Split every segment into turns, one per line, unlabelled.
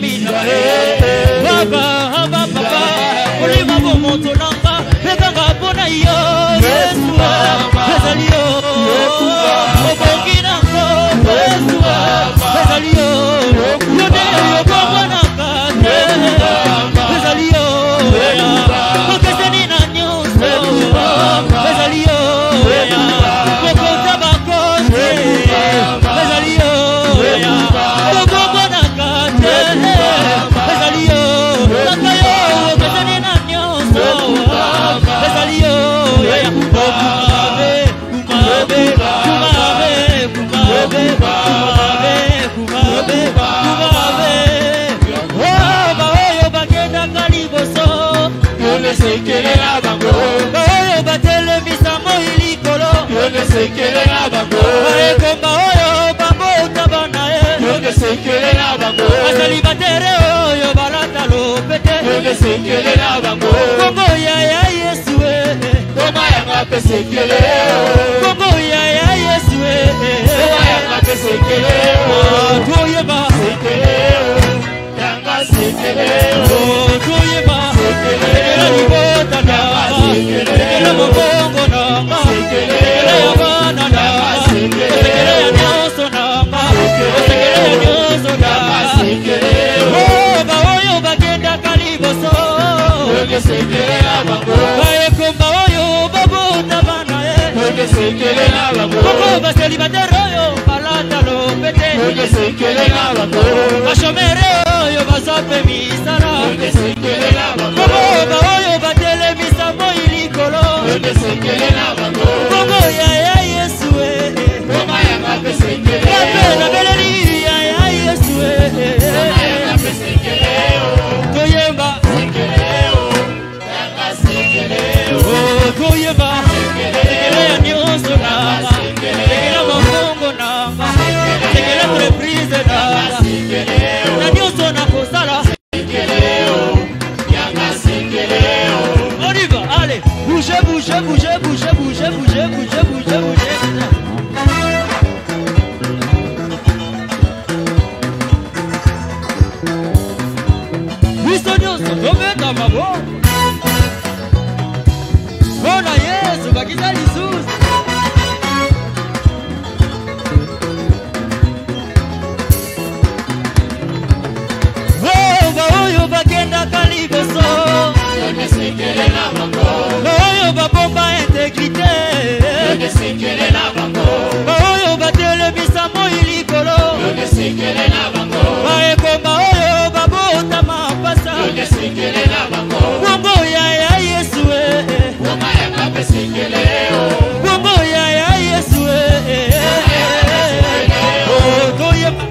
mina baba baba ulima bomoto nanga bekanga bona yo Yesu bezalio obongina ko Yesu bezalio yode yo bona kate bezalio kokeseni na nyuso bezalio kokota bakote bezalio kokona kate bezalio nakayo kokeseni na nyuso bezalio kumabe kumabe kumabe kumabe kumabe kumabe baoyo bagenda kaliboso yone sekele na bango baoyo batelemisa moilikolo yone sekele na bango baekomba oyo bamota banae yone sekele na bango basalibatere oyo balata lopete yone sekele na bango kongo ya Yesu koma yanga pesekele kongo ya Yesu koma yanga pesekele toyeba sekele yanga sekele toyeba sekele libota na sekele mabongo na sekele ya bana na sekele ya nyoso na sekele ya nyoso na sekele baoyo bagenda kaliboso sekele na bango baekomba oyo babota bana sekele na bango koko baselibatero oyo balata lopete sekele na bango bashomere oyo basape misara sekele na bango koko oyo batelemisa moilikolo sekele na bango kongo ya Yesu koma yanga pesekele na beleri ya Yesu koma yanga pesekele toyemba sekele yanga sekele toyemba sekele ya nyonso na sekele mabongo na sekele reprise na nyonso na kosala sekele yanga sekele on y va allez bougez bougez bougez bougez bougez bougez bougez bougez bougez Misonyoso tomeka mabo Bona Yesu bakiza lisusu oyo bagenda kaliboso yone sekele na bango oyo babomba integrité yone sekele na bango oyo batelemisa moilikolo yone sekele na bango baekomba oyo babota mapasa yone sekele na bango bongo ya Yesu bongo ya kape sekele bongo ya Yesu toyeba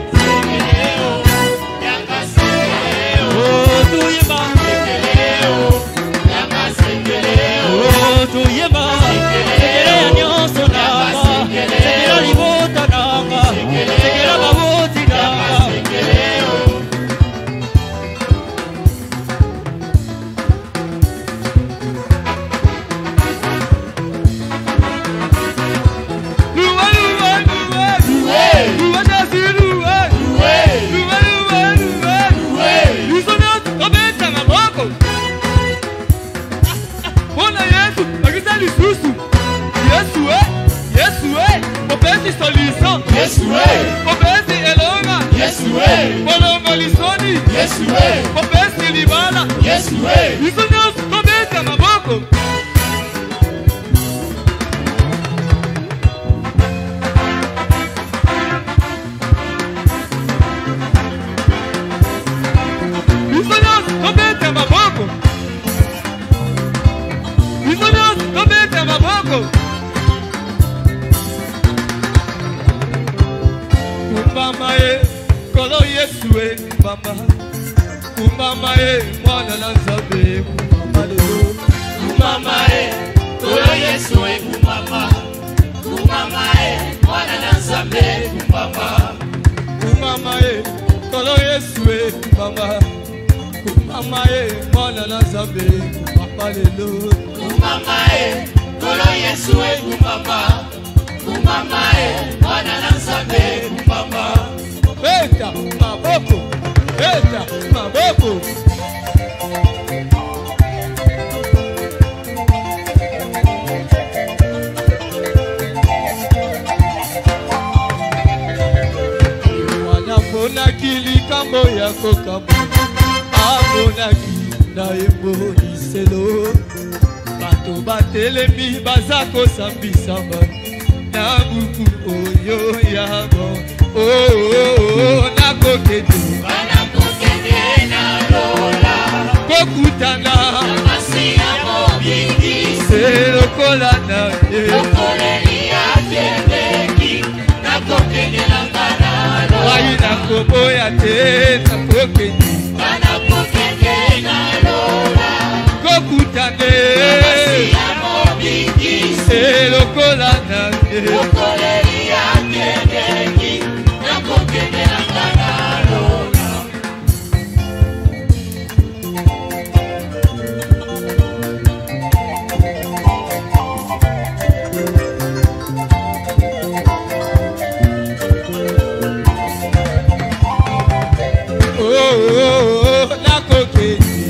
toyeba sekele ya nyonso nanga sekele libota nanga sekele baboti nanga Yesu obesi elonga Yesu bolongo lisoni Yesu obesi libala Yesu isonyo kobeta maboko isonyo kobeta maboko isonyo kobeta maboko Mama kolo Yesu mama mama mwana na nzambe mama lelo mama kolo Yesu mama mwana na nzambe mama kolo Yesu mama mwana na nzambe mama lelo mama kolo Yesu mama mwana na nzambe mama beta maboko beta maboko. Wanabonaki likambo ya kokambo, abonaki na eboniselo. Bato batelemi baza kosambisama na buku oyo yabo. Nakokende na lola kokutana masi ya mobingi se lokola na lokoleli ya tebeki. Nakokende na ngana lola wayi nakoboya te. Nakokende na lola kokutane masi ya mobingi se lokola na lokoleli ya tebeki. Nakokende na ngana lola.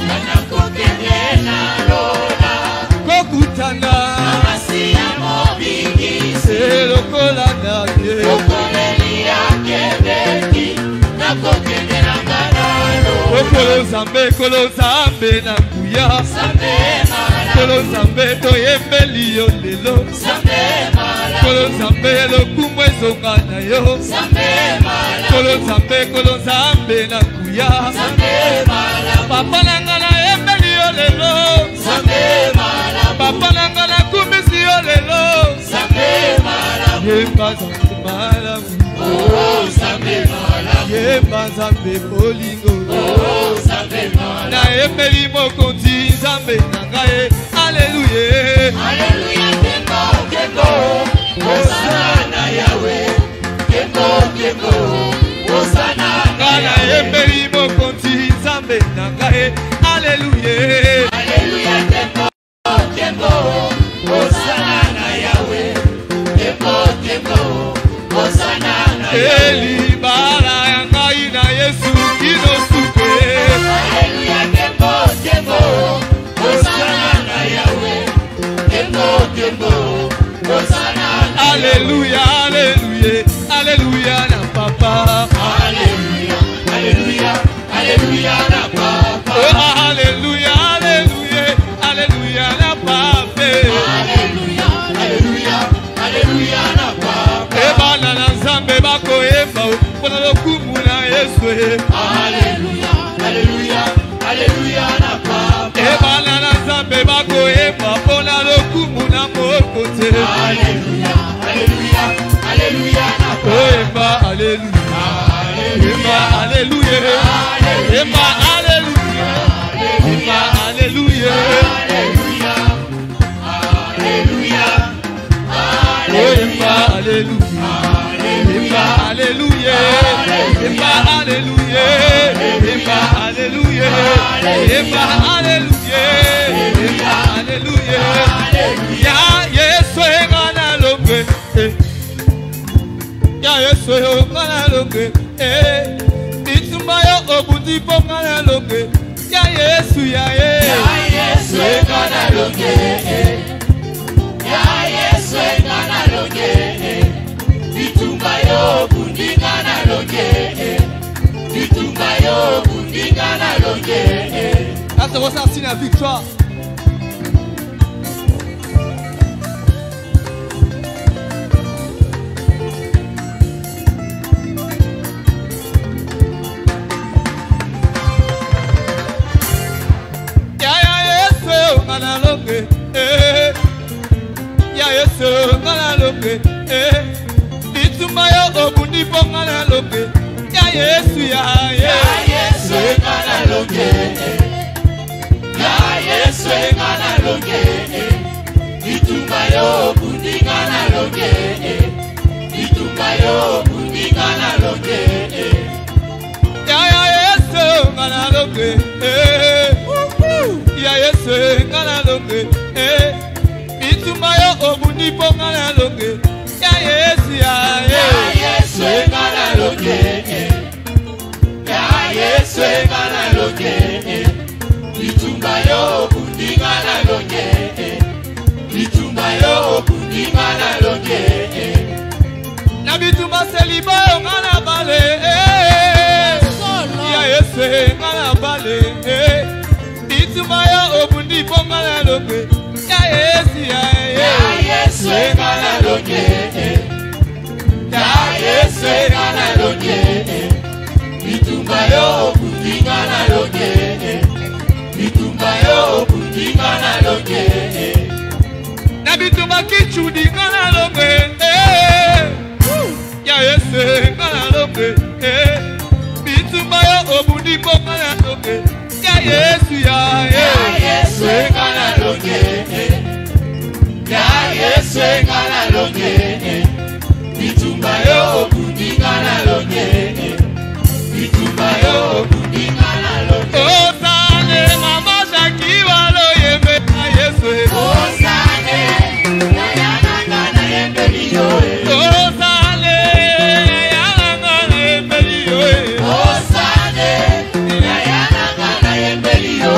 Nakokende na lola kokutana masi ya mobingi se lokola na lokoleli ya tebeki. Nakokende na ngana lola. Kolo Zambe na kuya Kolo Zambe toyembeli yo lelo. Kolo Zambe lokumu ezonga na yo. Kolo Zambe na kuya papa nanga na yembeli yo lelo. Papa nanga na kumisi yo lelo. Yemba Zambe malamu. Yemba Zambe bolingo. Na yembeli mokonzi Zambe nangaye. Alleluia. Alleluia. Kembo kembo Hosanna Yahweh. Kembo kembo Hosanna na yembeli mokonzi Zambe nangaye. Alleluia. Alleluia. Kembo kembo Hosanna Yahweh. Kembo kembo Hosanna Eli bara yangai na Yesu inosuke. Alleluia. Kembo kembo Hosanna Yahweh. Kembo kembo Hosanna. Alleluia. Alleluia. Alleluia na papa. Alleluia. Alleluia. Alleluia na papa. Oh alleluia. Alleluia. Alleluia na papa. Alleluia. Alleluia. Alleluia na papa. Ebana na Nzambe bakoyemba pona lokumu na Yesu. Alleluia. Alleluia. Alleluia na papa. Ebana na Nzambe bakoyemba pona lokumu na mokote. Alleluia. Alleluia. Alleluia na papa. Oyemba alleluia. Alleluia. Alleluia. Ema alleluia. Ema alleluia. Alleluia. Alleluia. Ema alleluia. Ema alleluia. Ema alleluia. Ema alleluia. Ema alleluia. Ema alleluia. Ya Yesu ngana longe. Ya Yesu ngana longe. Itumbayo obundi ngana longe. Ya Yesu ya Yesu ngana longe. Ya Yesu ngana longe. Itumbayo obundi ngana longe. Itumbayo obundi ngana longe. Ata wosa sina victoire. Ya Yesu ngana longe. Itumbayo obundi ngana longe. Ya Yesu ya Yesu ngana longe. Ya Yesu ngana longe. Itumbayo obundi ngana longe. Itumbayo obundi ngana longe. Ya Yesu ngana longe. Ya Yesu ngana longe. Itumbayo obundi ngana longe. Ya Yesu ya Yesu ngana longe. Ya Yesu
ngala bale bitumba yo obundi bongala loke ya Yesu ngala loke ya Yesu ngala loke bitumba yo obundi ngala loke bitumba yo obundi ngala loke na bitumba kichudi ngala loke ya Yesu ngala loke bitumba yo obundi bongala loke ya Yesu ngala loke ya Yesu ngala loke bitumba yo obundi ngala loke bitumba yo obundi ngala loke osane mama shakiwa lo yembe ya Yesu osane ya yana ngana yembe yo osane ya yana ngana yembe yo osane ya yana ngana yembe yo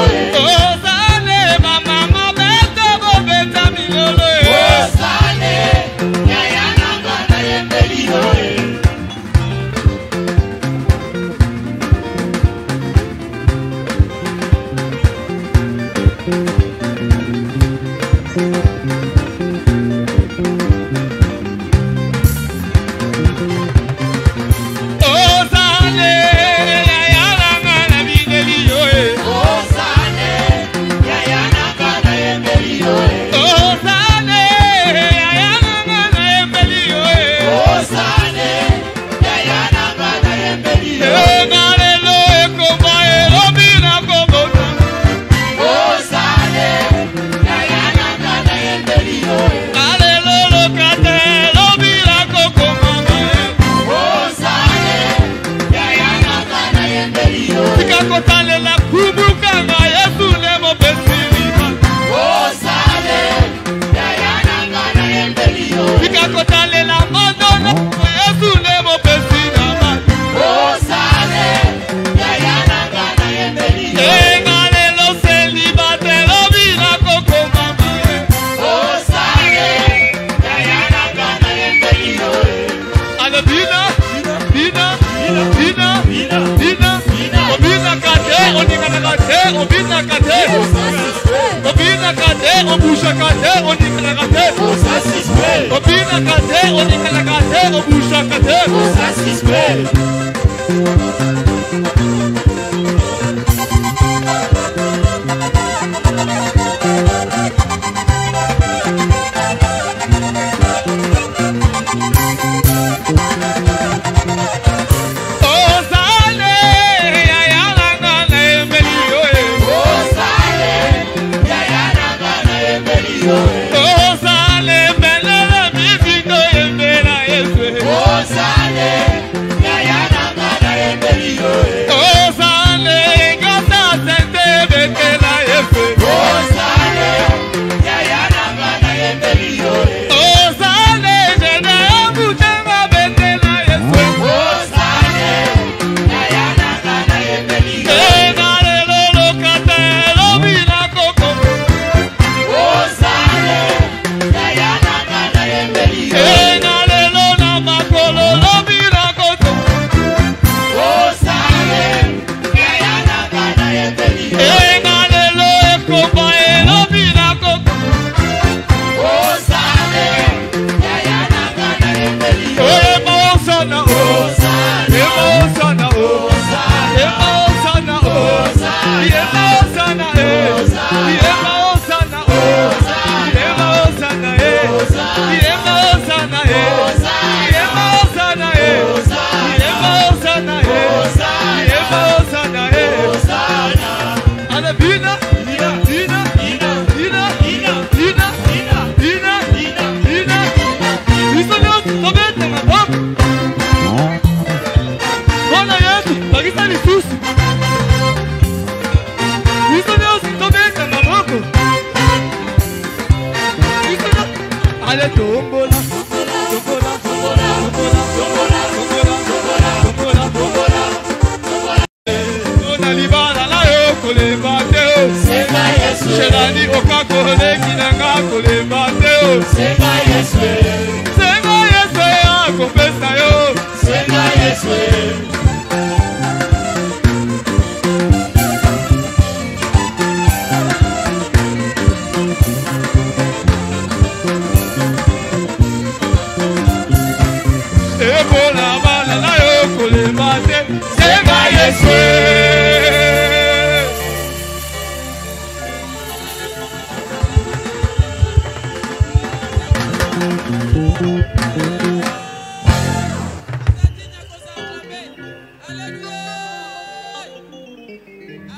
osane mama mabeta bobeta milolo osane ya yana ngana yembe yo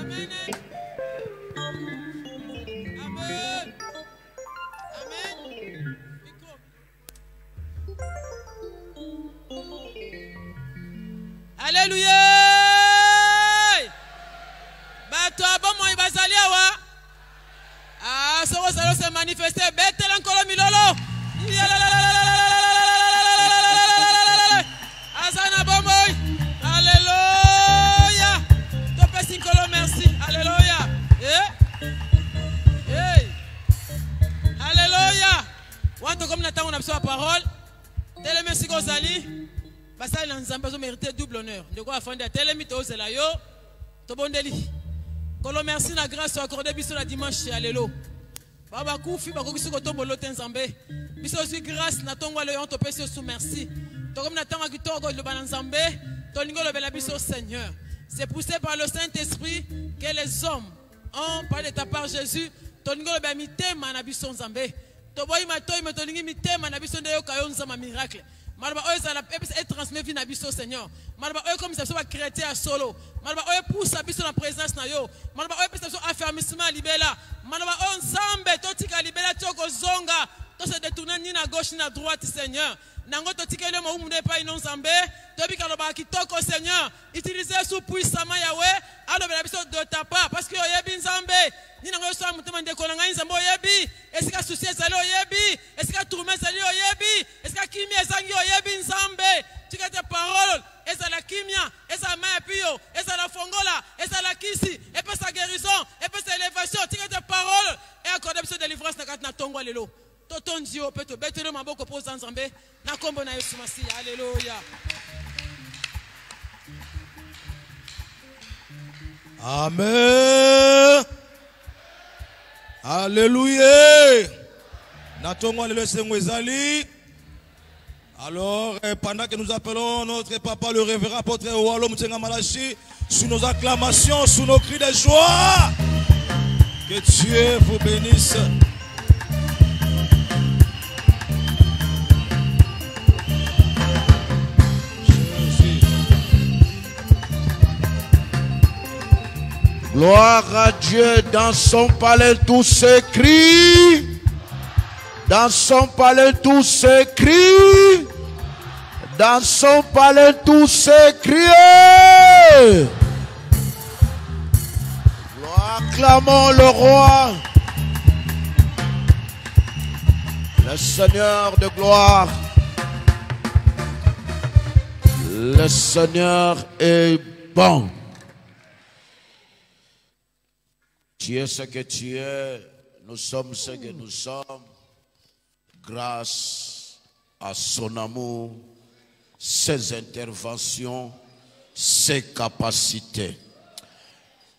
Amen. Amen. Amen. Alléluia. Bato abomo ibazali awa. Ah, soko salo se manifester betela nkolo milolo. Azana bomoy. Alléluia. Tope sinkolo merci. Alléluia. Hey. Alléluia. Wanto comme natango na biso la parole. Tele merci kozali. Basali na nzambe zo mériter double honneur. Ndeko afandi telemi to zela yo. To bondeli. Kolo merci na grâce accordée biso la dimanche alléluia. Baba kufi bakoki ko tombolo te nzambe. Biso aussi grâce na tongo le yon to pesi sous merci. To comme na tango kitoko le bana nzambe, to lingo le bela biso Seigneur. C'est poussé par le Saint-Esprit que les hommes ont parlé de ta part Jésus. To lingo le bela mitema na biso nzambe. To boyi matoyi to lingi mitema na biso ndeyo kayo nzama miracle. Malba oyo za la et transmet vie na biso Seigneur. Malba oyo comme ça soit chrétien à solo. Malba oyo pousse biso na présence na yo. Malba oyo pesa so affermissement libela. Malba oyo nzambe to tika libela toko zonga. To se détourner ni na gauche ni na droite Seigneur. Nango to tika le mo umune pa ino nzambe. To bika lo ba kitoko Seigneur. Utilisez sous puissamment Yahweh. Alors bela biso de ta part parce que oyebi nzambe. Ni nango so mutema ndeko na ngai nzambe oyebi. Est-ce que souci ezali oyebi? Est-ce que tourment ezali oyebi? Est-ce que kimi ezangi oyebi nzambe? Tika te parole ezala kimia, ezala maepio, ezala fongola, ezala kisi, et sa guérison, et sa élévation, tika te parole et accorde biso délivrance na kati na tongo lelo. Totonzi o peto betelo maboko po nzambe na kombo na Yesu Masiya. Alléluia.
Amen. Alléluia. Natongo le Seigneur. Alors, pendant que nous appelons notre papa, le révérend apôtre Oualo Moutenga Malachi, sous nos acclamations, sous nos cris de joie, que Dieu vous bénisse.
Gloire à Dieu, dans son palais tout s'écrit. Dans son palais tout s'écrit. Dans son palais tout s'écrit. Acclamons le roi, le Seigneur de gloire. Le Seigneur est bon. Tu es ce que tu es, nous sommes ce que nous sommes, grâce à son amour, ses interventions, ses capacités.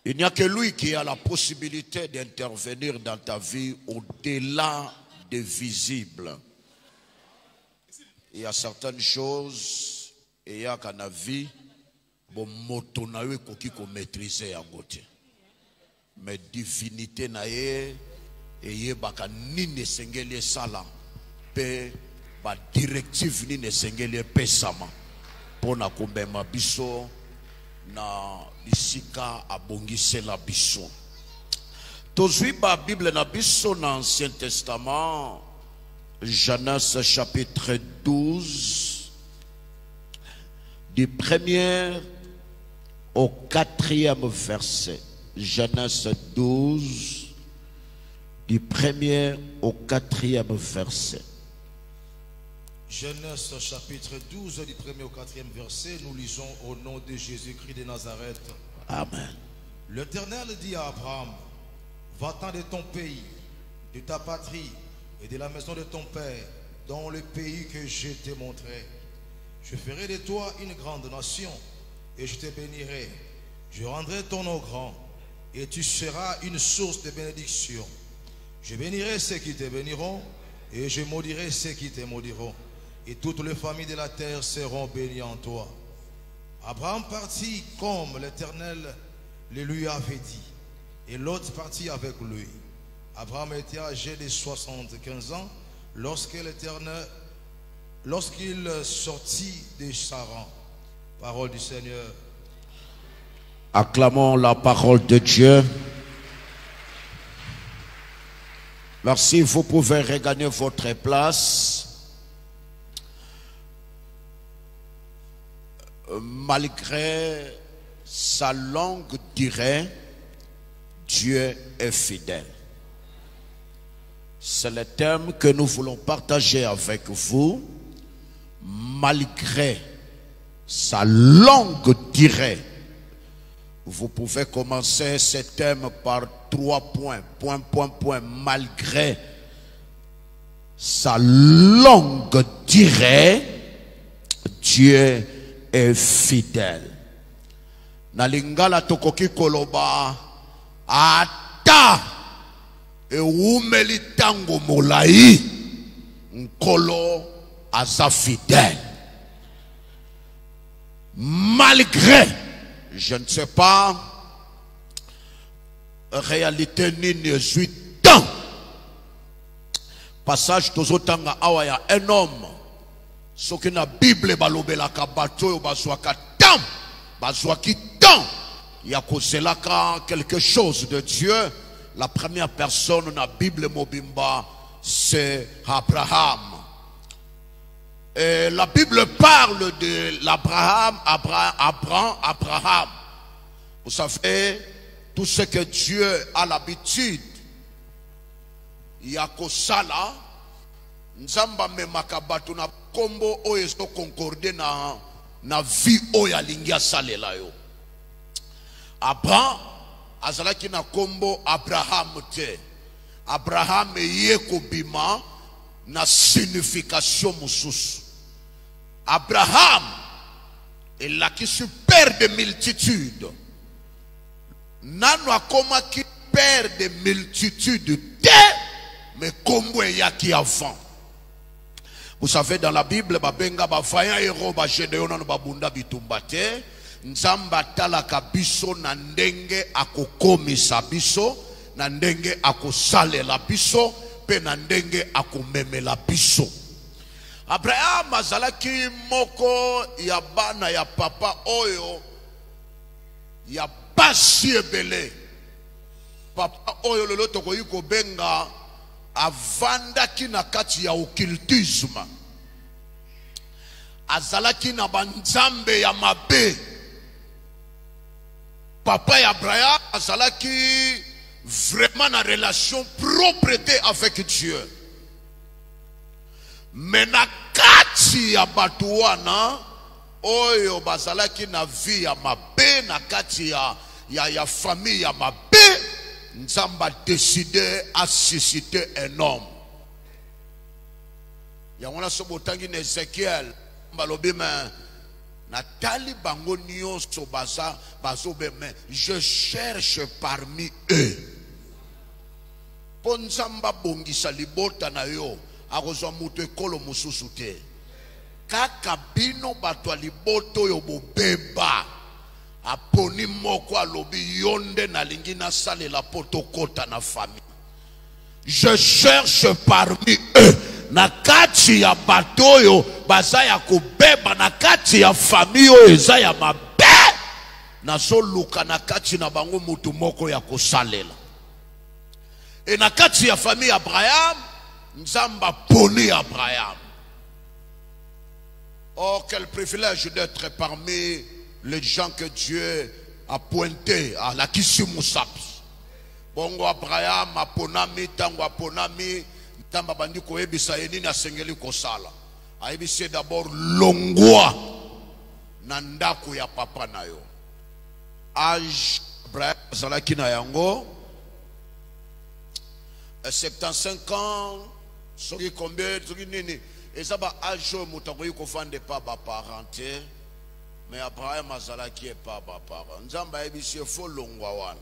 Il n'y a que lui qui a la possibilité d'intervenir dans ta vie au-delà des visibles. Il y a certaines choses, et il y a qu'à la vie, bon motonawe koki ko maîtriser en côté. Mais divinité nae et baka ni ne sengeli sala pe ba directive ni ne sengeli pesama pona kombema biso na bisika abongise la biso. Tozui ba Bible na biso na Ancien Testament, Genèse chapitre 12 du 1er au 4e verset. Genèse 12, du 1er au 4e verset.
Genèse chapitre 12, du 1er au 4e verset, nous lisons au nom de Jésus-Christ de Nazareth.
Amen.
L'Éternel dit à Abraham, va-t'en de ton pays, de ta patrie et de la maison de ton père, dans le pays que je t'ai montré. Je ferai de toi une grande nation et je te bénirai. Je rendrai ton nom grand et tu seras une source de bénédiction. Je bénirai ceux qui te béniront et je maudirai ceux qui te maudiront. Et toutes les familles de la terre seront bénies en toi. Abraham partit comme l'Éternel le lui avait dit. Et Lot partit avec lui. Abraham était âgé de 75 ans lorsqu'il sortit de Charan. Parole du Seigneur.
Acclamons la parole de Dieu. Merci, vous pouvez regagner votre place. Malgré sa longue durée, Dieu est fidèle. C'est le thème que nous voulons partager avec vous. Malgré sa longue durée, vous pouvez commencer ce thème par 3 points. Malgré sa longue durée, Dieu est fidèle. Na lingala tokoki koloba ata eumeli tango molai nkolo aza fidèle. Malgré, je ne sais pas, réalité ni 18 ans. Passage tozotanga awaya un homme. Ce que la Bible balobela kabato bazwaka tam, bazwaki tam. Yakoselaka quelque chose de Dieu. La première personne dans la Bible mobimba, c'est Abraham. Et la Bible parle de l'Abraham, Abraham. Vous savez, tout ce que Dieu a l'habitude, Yakosala, Nzamba memaka batu na kombo oyesto concorde na vie oya lingia salela yo. Abraham azalaki na kombo Abraham te. Abraham yeko bima na signification mususu. Abraham est là qui est père de multitudes. Nano akoma qui père de multitudes te, mais kombo yaki avant. Vous savez, dans la Bible, babenga bafaya ero ba Gédéon na babunda bitumba te. Nzamba talaka biso na ndenge akokomisa biso, na ndenge akosalela biso, pe na ndenge akomemela biso. Abraham azalaki moko ya bana ya papa oyo ya basi ebele. Papa oyo lelo tokoyi kobenga avandaki na kati ya occultisme. Azalaki na banzambe ya mabe. Papa ya Abraham azalaki vraiment na relation propreté avec Dieu. Mais na kati ya batu wana oyo bazalaki na vie ya mabe, na kati ya famille ya mabe, Nzamba décidé à susciter un homme. Yangona sobotangi na Ezekiel balobi men Natali bango nyonso bazobe men je cherche parmi eux. Po Nzamba bongisa libota na yo akozwa mutu ekolo mususu te. Kaka bino bato liboto yo bobeba aponi moko alobi yonde na lingi na sale la potokota na famille. Je cherche parmi eux. Na kati ya bato yo baza ya kobeba, na kati ya famille yo eza ya mabe, nazo luka na kati na bango mutu moko ya kosalela. Et na kati ya famille Abraham, Nzamba poni Abraham. Oh, quel privilège d'être parmi les gens que Dieu a pointé à la Kisimusapi. Bongo Abraham aponami, tango aponami, tamba bandi koyebisa yenini asengeli kosala. Ayebisi d'abord longwa na ndako ya papa na yo. Âge Abraham azalaki na yango 75 ans, soki combien, soki nini. Et ça va âge mutakoyi kofande pa ba parenté. Mais Abraham azalaki pas ba parent. Nzamba ebisi fo longwa wana.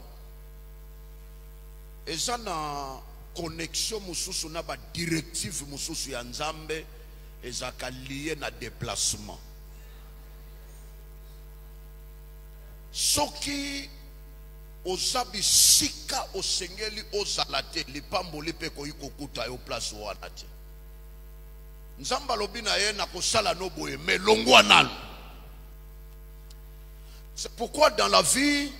Et ça na connexion mususu na ba directive mususu ya Nzambe ezaka lié na déplacement. Soki ozabi sika osengeli ozalate lipamboli pe koyiko kuta yo place wana te. Nzamba lobi na ye na kosala no boye mais longwa nalo. C'est pourquoi dans la vie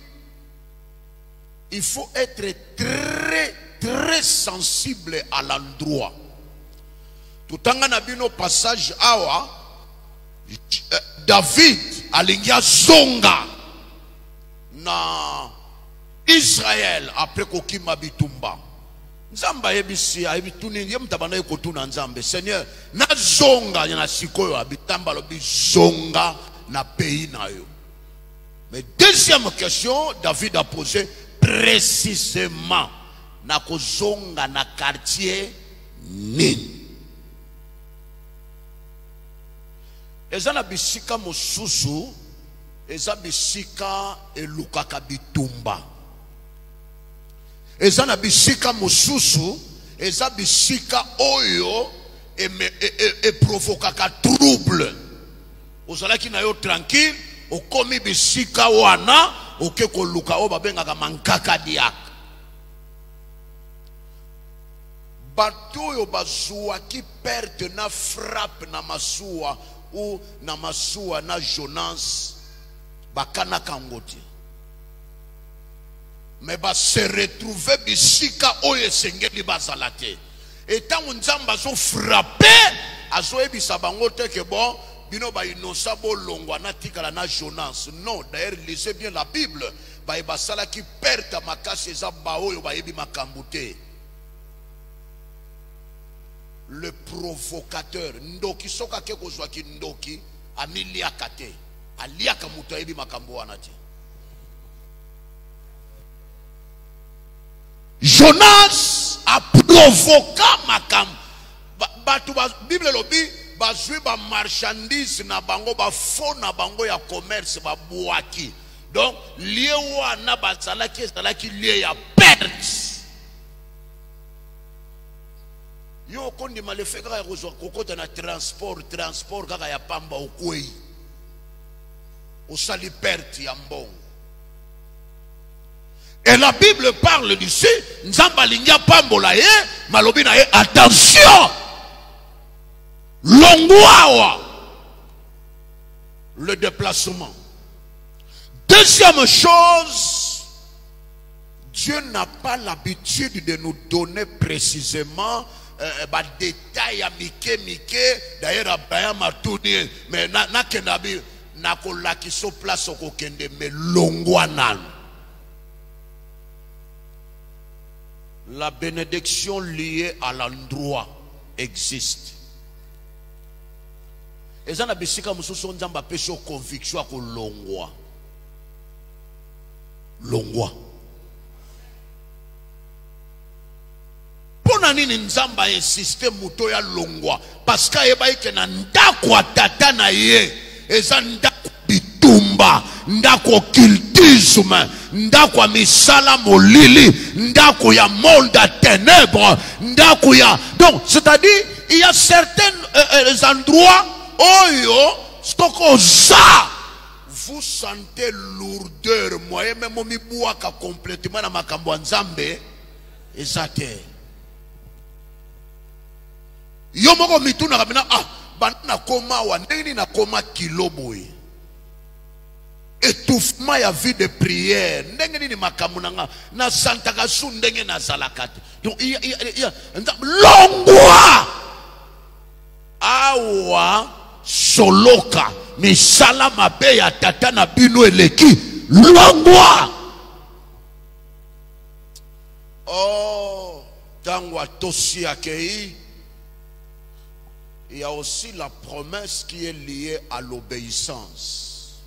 il faut être très très sensible à l'endroit. Tout en abino passage awa David alingia zonga na Israël après kokima bitumba. Nzamba yebisi ayibituni yemtabana yekotuna nzambe Seigneur na zonga na sikoyo abitamba lobi zonga na pays na yo. Mais deuxième question, David a posé précisément na kozonga na quartier nini. Eza na bisika mosusu, eza bisika elukaka bitumba. Eza na bisika mosusu, eza bisika oyo e provokaka trouble. Ozalaki na yo tranquille, okomi bisika wana, oke koluka o babengaka mankaka diak. Bato yo bazua ki perte na frappe na masua ou na masua na Jonas bakana kangoti. Mais ba se retrouver bisika oye sengeli bazalate. Et tant nzamba zo frapper azo ebisa bango te ke bon bino ba inosa bo longwa na tikala na Jonas. Non, d'ailleurs lisez bien la Bible. Ba ebasala ki perte makasi eza ba oyo ba ebi makambute. Le provocateur ndoki soka ke kozwa ki ndoki amiliaka te aliaka mutu ayebi makambo wana te. Jonas a provoqué makambo batu Bible lobi bazwi ba marchandise na bango ba fo na bango ya commerce ba buaki. Donc lié wana bazalaki lié ya perte. Yo kondi malefe kaka ya kokota na transport kaka ya pamba okwei osali perte ya mbongo. Et la Bible parle d'ici nzamba lingia pambola ye malobi na ye attention longwawa le déplacement. Deuxième chose, Dieu n'a pas l'habitude de nous donner précisément détail à mike d'ailleurs Abraham a tout dit mais na kenabi na kolaki so place ko kende me longwana. La bénédiction liée à l'endroit existe. Et ça na bisika mususu nzamba peso conviction ko longwa Pona nini nzamba insiste muto ya longwa parce que yeba ike na ndako tata na ye eza ndako bitumba ndako cultisme ndako misala molili ndako ya monde à ténèbres ndako ya donc c'est-à-dire il y a certains endroits oyo stoko za vous sentez lourdeur moi même mi buaka complètement na makambo nzambe ezate. Yo moko mituna kabina bana koma wa ndeni na koma kiloboy étouffement ya vie de prière ndenge nini makamunanga na santa kasu ndenge na zalakati. Donc il y a longwa awa soloka misala mabe ya tata na bino eleki longwa. Oh tangwa tosi akei. Il y a aussi la promesse qui est liée à l'obéissance.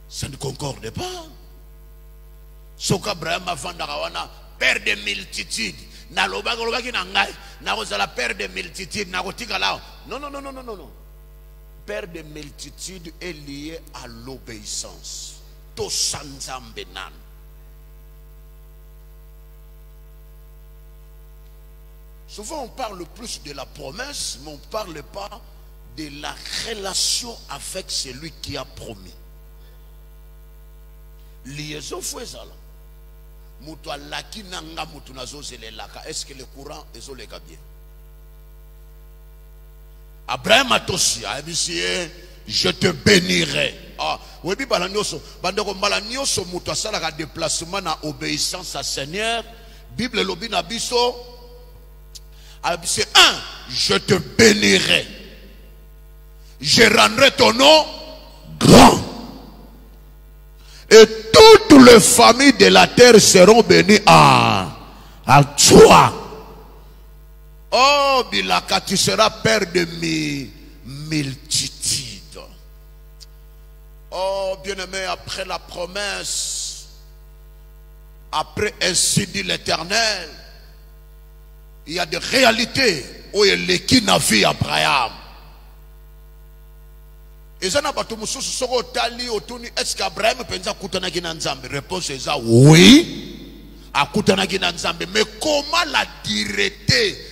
Ça ne concorde pas. Sauf qu'Abraham a fait père de multitudes. Père de multitudes. Non. Père de multitudes est lié à l'obéissance. Souvent on parle plus de la promesse, mais on ne parle pas de la relation avec celui qui a promis. Liaison fouezala. Mutu alaki nanga mutu nazo zelelaka. Est-ce que le courant est bien? Abraham a aussi, je te bénirai. Ah, oui, balanioso, bandeko balanioso muto asala ka déplacement na obéissance à Seigneur. Bible lobi na biso. C'est un, je te bénirai. Je rendrai ton nom grand. Et toutes les familles de la terre seront bénies à toi. Oh, Bilaka, tu seras père de multitudes. Oh, bien-aimé, après la promesse, après ainsi dit l'Éternel, il y a des réalités où il est qui n'a vu Abraham. Et ça n'a pas tout le monde. Est-ce qu'Abraham pense à Koutanaki Nanzambe? Réponse est oui. À Koutanaki Nanzambe. Mais comment la directer?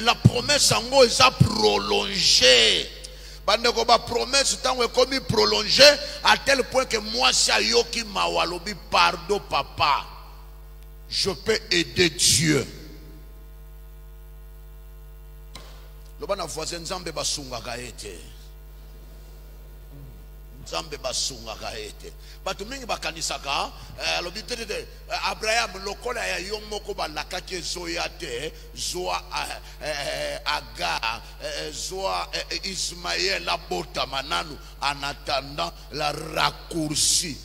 La promesse en gros est prolongée. La promesse est comme prolongée à tel point que moi, si Ayoki Mawalobi, pardon papa, je peux aider Dieu. Le bon voisin Nzambe basunga kaete. Nzambe basunga kaete. Batu mingi bakanisaka lobitete Abraham lokola ya yo moko balaka ke zoya te zoa Agar zoa Ismaël abota mananu en attendant la raccourci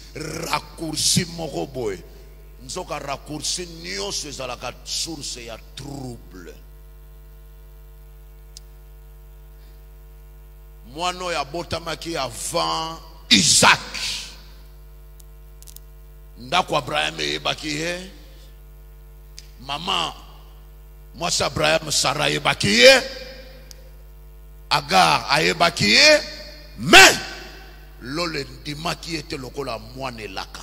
moko boy. Nzoka raccourci nyonso ezalaka source ya trouble. Moi no ya botamaki avant Isaac. Ndako Abraham ebaki ye. Maman moi c'est Abraham Sarah ebaki ye. Agar ayebaki ye. Mais lole ndimaki était lokola mwane laka.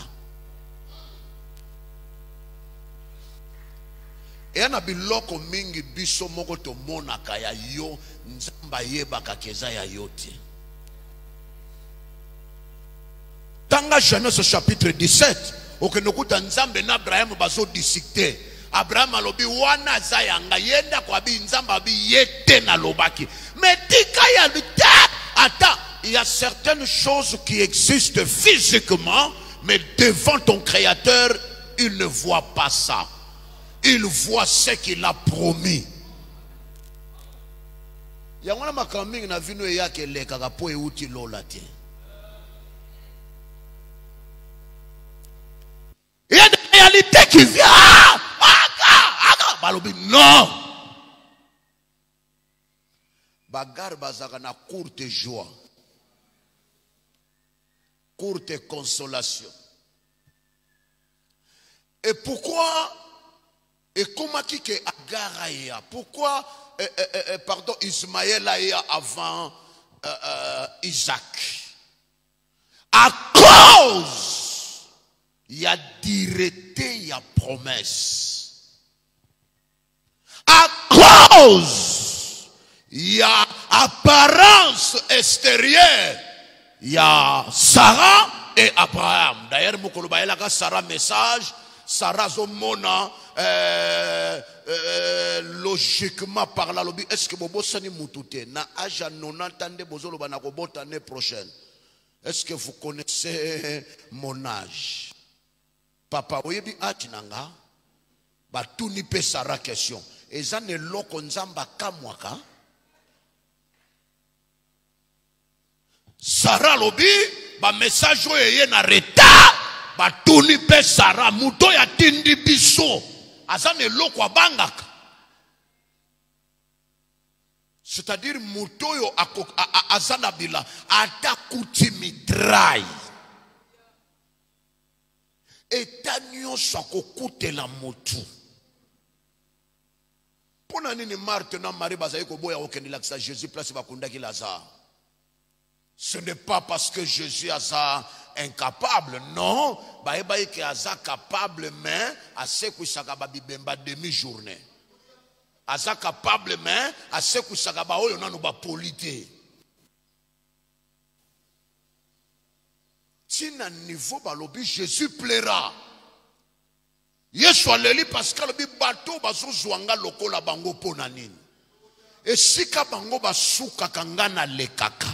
Et na biloko mingi biso moko to monaka ya yo nzamba yebaka keza ya yote. Tanga Genèse chapitre 17 okenokuta nzambe na Abraham bazo discuter. Abraham alobi wana zayanga yenda kwa bi nzamba bi yete na lobaki. Mais tika ya bita attends, il y a certaines choses qui existent physiquement mais devant ton créateur il ne voit pas ça. Il voit ce qu'il a promis. Il y a un makaming na vino ya ke le kakapo e uti lola te. Il y a des réalités qui viennent. Balobi non. Bagar bazaka na courte joie. Courte consolation. Et pourquoi? Et comment qui que Agar a? Pourquoi pardon Ismaël a avant Isaac? À cause il y a directé, il y a promesse. À cause il y a apparence extérieure, il y a Sarah et Abraham. D'ailleurs Mokoloba elaka Sarah message. Sarah Zomona logiquement par la lobby, est-ce que Bobo Sani Moutouté na aja 90 ans de Bozolo Banakobota l'année prochaine? Est-ce que vous connaissez mon âge? Papa oyebi atinanga batuni pe Sarah question. Ezane loko nzamba kamwaka. Sarah lobby ba message oye na retard. Batuni pe Sarah muto ya tindi biso azane loko abangaka. C'est-à-dire muto yo azana bila atakuti mitrai etanyo sakokute la mutu. Pona nini Marthe na Marie bazayi ko boya okendela kisa Jésus place bakundaki Lazare? Ce n'est pas parce que Jésus est incapable, non. Il est capable, mais à ce que ça va bibemba demi-journée. À ce capable, mais à ce que ça va ba polité. Si à niveau balobi Jésus plaira. Yesu aleli parce que le bateau bazo zwanga lokola bango ponanine. esika bango basuka kangana lekaka.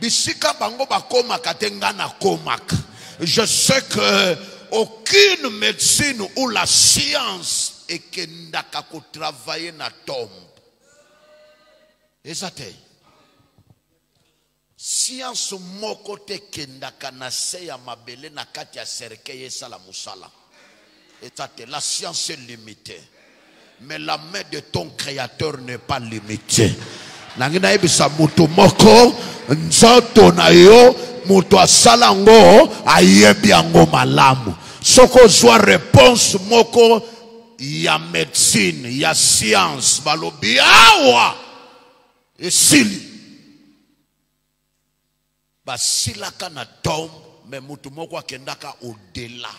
Bisika bango bakoma katengana komaka. Je sais que aucune médecine ou la science est kendaka ko travailler na tombe. Ezate. Science moko te kendaka na se ya mabele na kati ya cercueil esala musala. Ezate, la science est limitée. Mais la main de ton créateur n'est pas limitée. Nangina ebisa mutu moko nzoto na yo mutu asalango ayebi yango malamu. Soko zwa réponse moko ya médecine, ya science balobi awa esili basilaka na tombe, mais mutu moko akendaka au-delà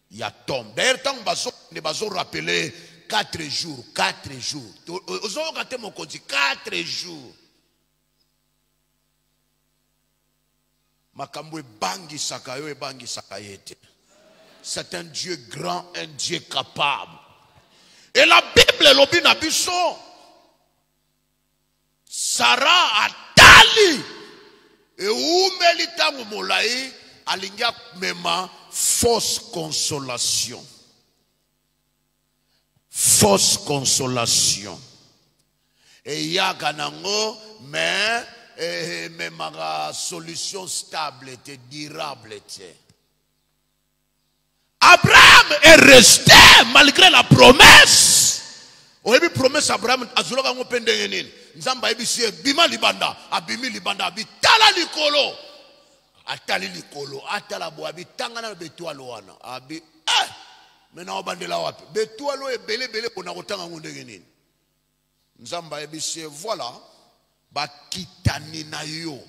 ya tombe. D'ailleurs tant bazo rappeler 4 jours, 4 jours. Ozo kate mokonzi 4 jours. Makambo bangi sakayo e bangi sakayete. C'est un Dieu grand, un Dieu capable. Et la Bible lobi na biso. Sarah atali e umeli tangu molai alingia mema fausse consolation. Fausse consolation. Et il y a ganango, mais ma solution stable était durable était. Abraham est resté malgré la promesse. On a promesse Abraham azuloka ngopende yenini. Nzamba ebisi bima libanda, abimi libanda, abitala likolo. Atali likolo, atala bo abitangana betwalo wana. Abi maintenant bandela wapi betualo ebele bele pona kotanga ngondenge nini nzamba ebise voilà bakitani na yo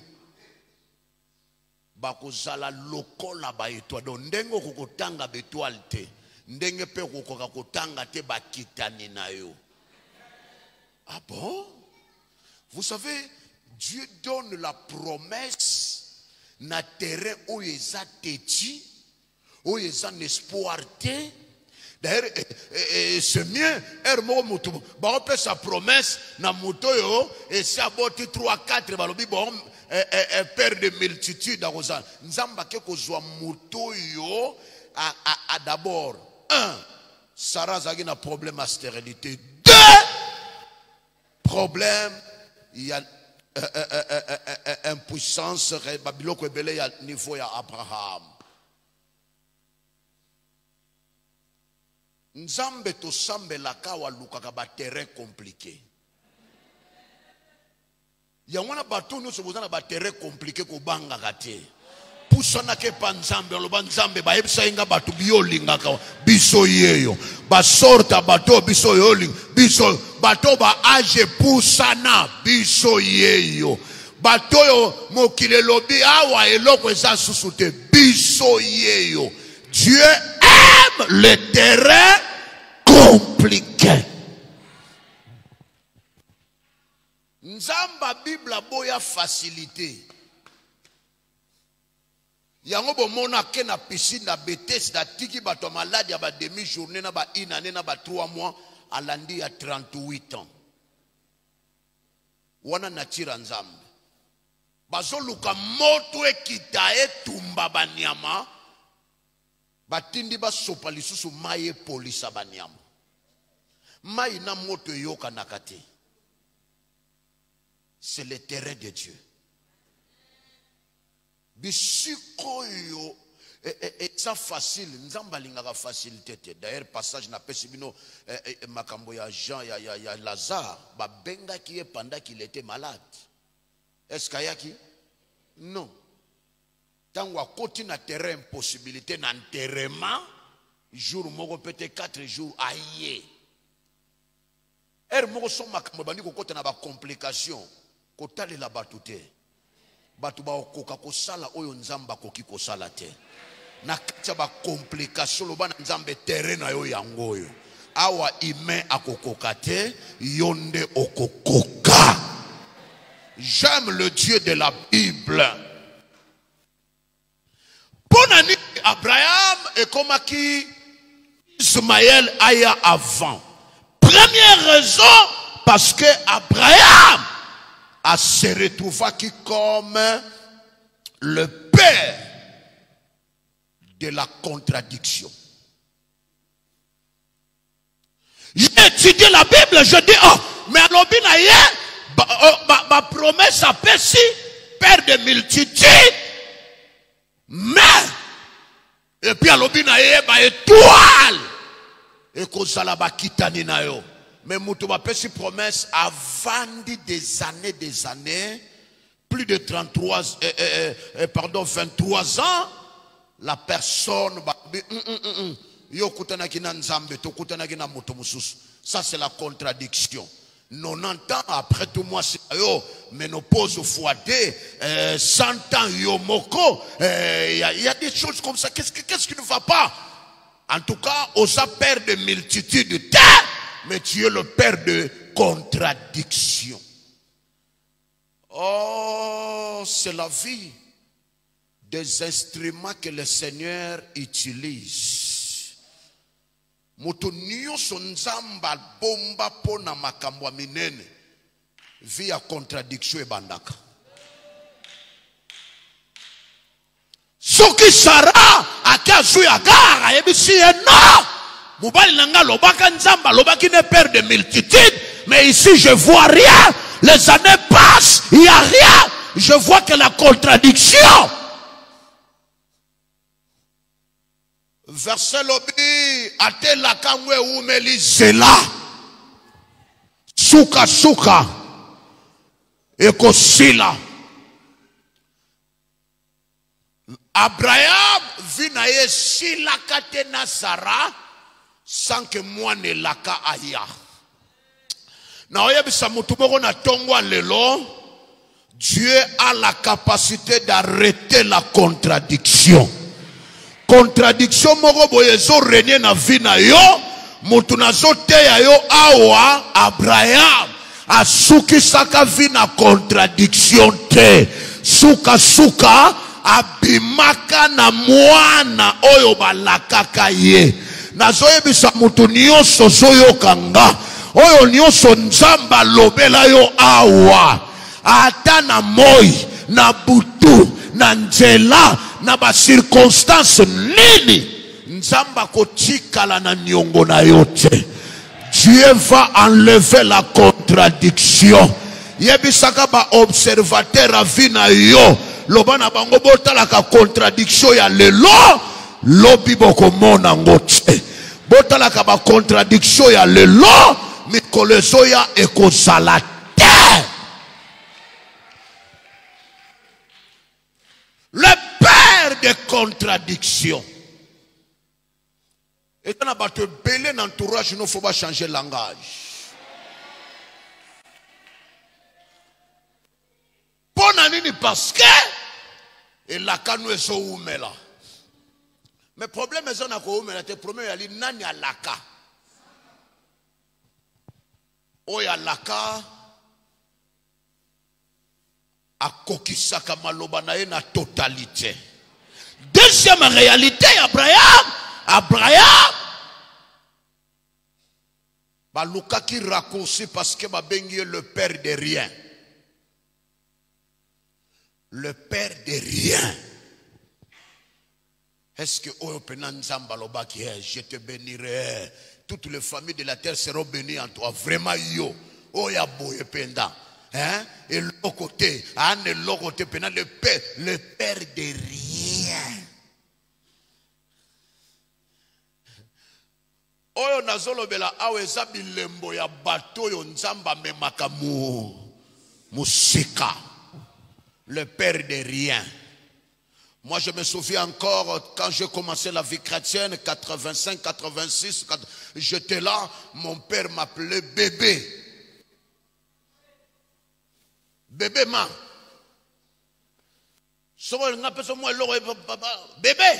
bakozala lokola ba etwa do ndenge kokotanga betual te ndenge pe kokoka kotanga te bakitani na yo. Ah bon? Vous savez, Dieu donne la promesse na terrain où eza teti, où eza espoir te. D'ailleurs, c'est mieux. On peut sa promesse na mutoyo et si aboti 3-4 balobi bon père de multitude akoza. Nzamba ke kozwa mutoyo a d'abord 1 Sarah zagi na problème à stérilité. 2 problème il y a impuissance babiloko ebele ya niveau ya Abraham. Nzambe to sambe la kawa lukaka ba terrain compliqué. Yangwana bato no se bozana ba terrain compliqué ko banga kate. Pusana ke pa nzambe loba nzambe ba yebisa inga bato biolinga ka biso yeyo. Ba sorta bato biso yoli biso bato ba age pusana biso yeyo. Bato yo mokile lobi awa eloko eza susute biso yeyo. Dieu aime le terrain compliqué. Nzamba Bible boya facilité. Yango bomona ke na piscine na Bethesda tiki bato malade ya ba demi journée na ba une année na ba 3 mois alandi ya 38 ans. Wana natira nzambe. Bazoluka moto ekita etumba banyama. Batindi ba sopa lisusu maye polisa banyama. Mai na moto yoka nakate. C'est le terrain de Dieu. Bisiko yo ça facile, nzamba lingaka facilité. D'ailleurs passage na pesibino makambo ya Jean ya Lazare ba benga qui est pendant qu'il était malade. Est-ce kayaki? Non. Tant wa koti na terrain possibilité na enterrement jour moko peut-être 4 jours aye. Moko so makambo bandi ko kota na ba complication ko tali la batute. Batu ba okoka ko sala oyo nzamba koki ko sala te. Na kacha ba complication lo bana nzambe terrain na yo yangoyo. Awa ime akokoka te yonde okokoka. J'aime le Dieu de la Bible. Ponani Abraham et comme qui Ismaël aya avant. Première raison parce que Abraham a se retrouvé comme le père de la contradiction. J'ai étudié la Bible, je dis, oh, mais à l'obinaïe, ma promesse a si père de multitudes, mais, et puis à l'obinaïe, étoile, et qu'on s'en a kitani na yo. Mais moutou ma si promesse avant des années, plus de 23 ans, la personne ça c'est la contradiction. 90 ans après tout moi c'est ménopause fouadé, 100 ans yomoko, il y a des choses comme ça. Qu'est-ce qui ne va pas? En tout cas, on a père de multitude de terre, mais tu es le père de contradiction. Oh, c'est la vie des instruments que le Seigneur utilise. Moto nyonso nzamba bomba pona makambo minene via contradiction e bandaka. Soki Sarah akazu ya gara ebisi non. Mubali nanga lobaka nzamba lobaki ne père de multitude, mais ici je vois rien. Les années passent, il n'y a rien. Je vois que la contradiction. Verset lobi, ate la kamwe umeli zela. Suka suka. Eko sila. Abraham vina ye sila kate na Sarah sans que moi ne laka aya. Na oyebisa mutu moko na tongwa lelo, Dieu a la capacité d'arrêter la contradiction. Contradiction moko boyezo régner na vie na yo, mutu na zote ya yo awa Abraham asuki saka vie na contradiction te. Suka suka abimaka na mwana oyo balakaka ye. Na zoyebisa mutu nyonso zoyo kanga. Oyo nyonso nzamba lobela yo awa. Ata na moi, na butu, na nzela, na ba circonstance nini. Nzamba kotikala na nyongo na yote. Dieu va enlever la contradiction. Yebisaka ba observateur a vi na yo. Loba na bango botala ka contradiction ya lelo. Lobi boko mona ngote. Botala ka ba contradiction ya lelo. Mikolezoya ekozala te. Le père de contradiction. Et quand on va te belé dans l'entourage, il ne faut pas changer de langage. Pour nani parce que et la kanu eso umela. Mais problème est on a ko umela te problème yali nani alaka. Oya laka akokisaka maloba na ye na totalité. Deuxième réalité, Abraham baluka qui raccourci parce que babengi le père de rien. Le père de rien. Est-ce que je te bénirai? Toutes les familles de la terre seront bénies en toi. Vraiment yo. Oya boye penda. Hein? Et l'autre côté, le père de rien. Oyo nazolobela awe zabilembo ya bato yo nzamba memaka musika. Le père de rien. Moi je me souviens encore quand j'ai commencé la vie chrétienne 85, 86, j'étais là, mon père m'appelait bébé. Bébé ma. Bébé.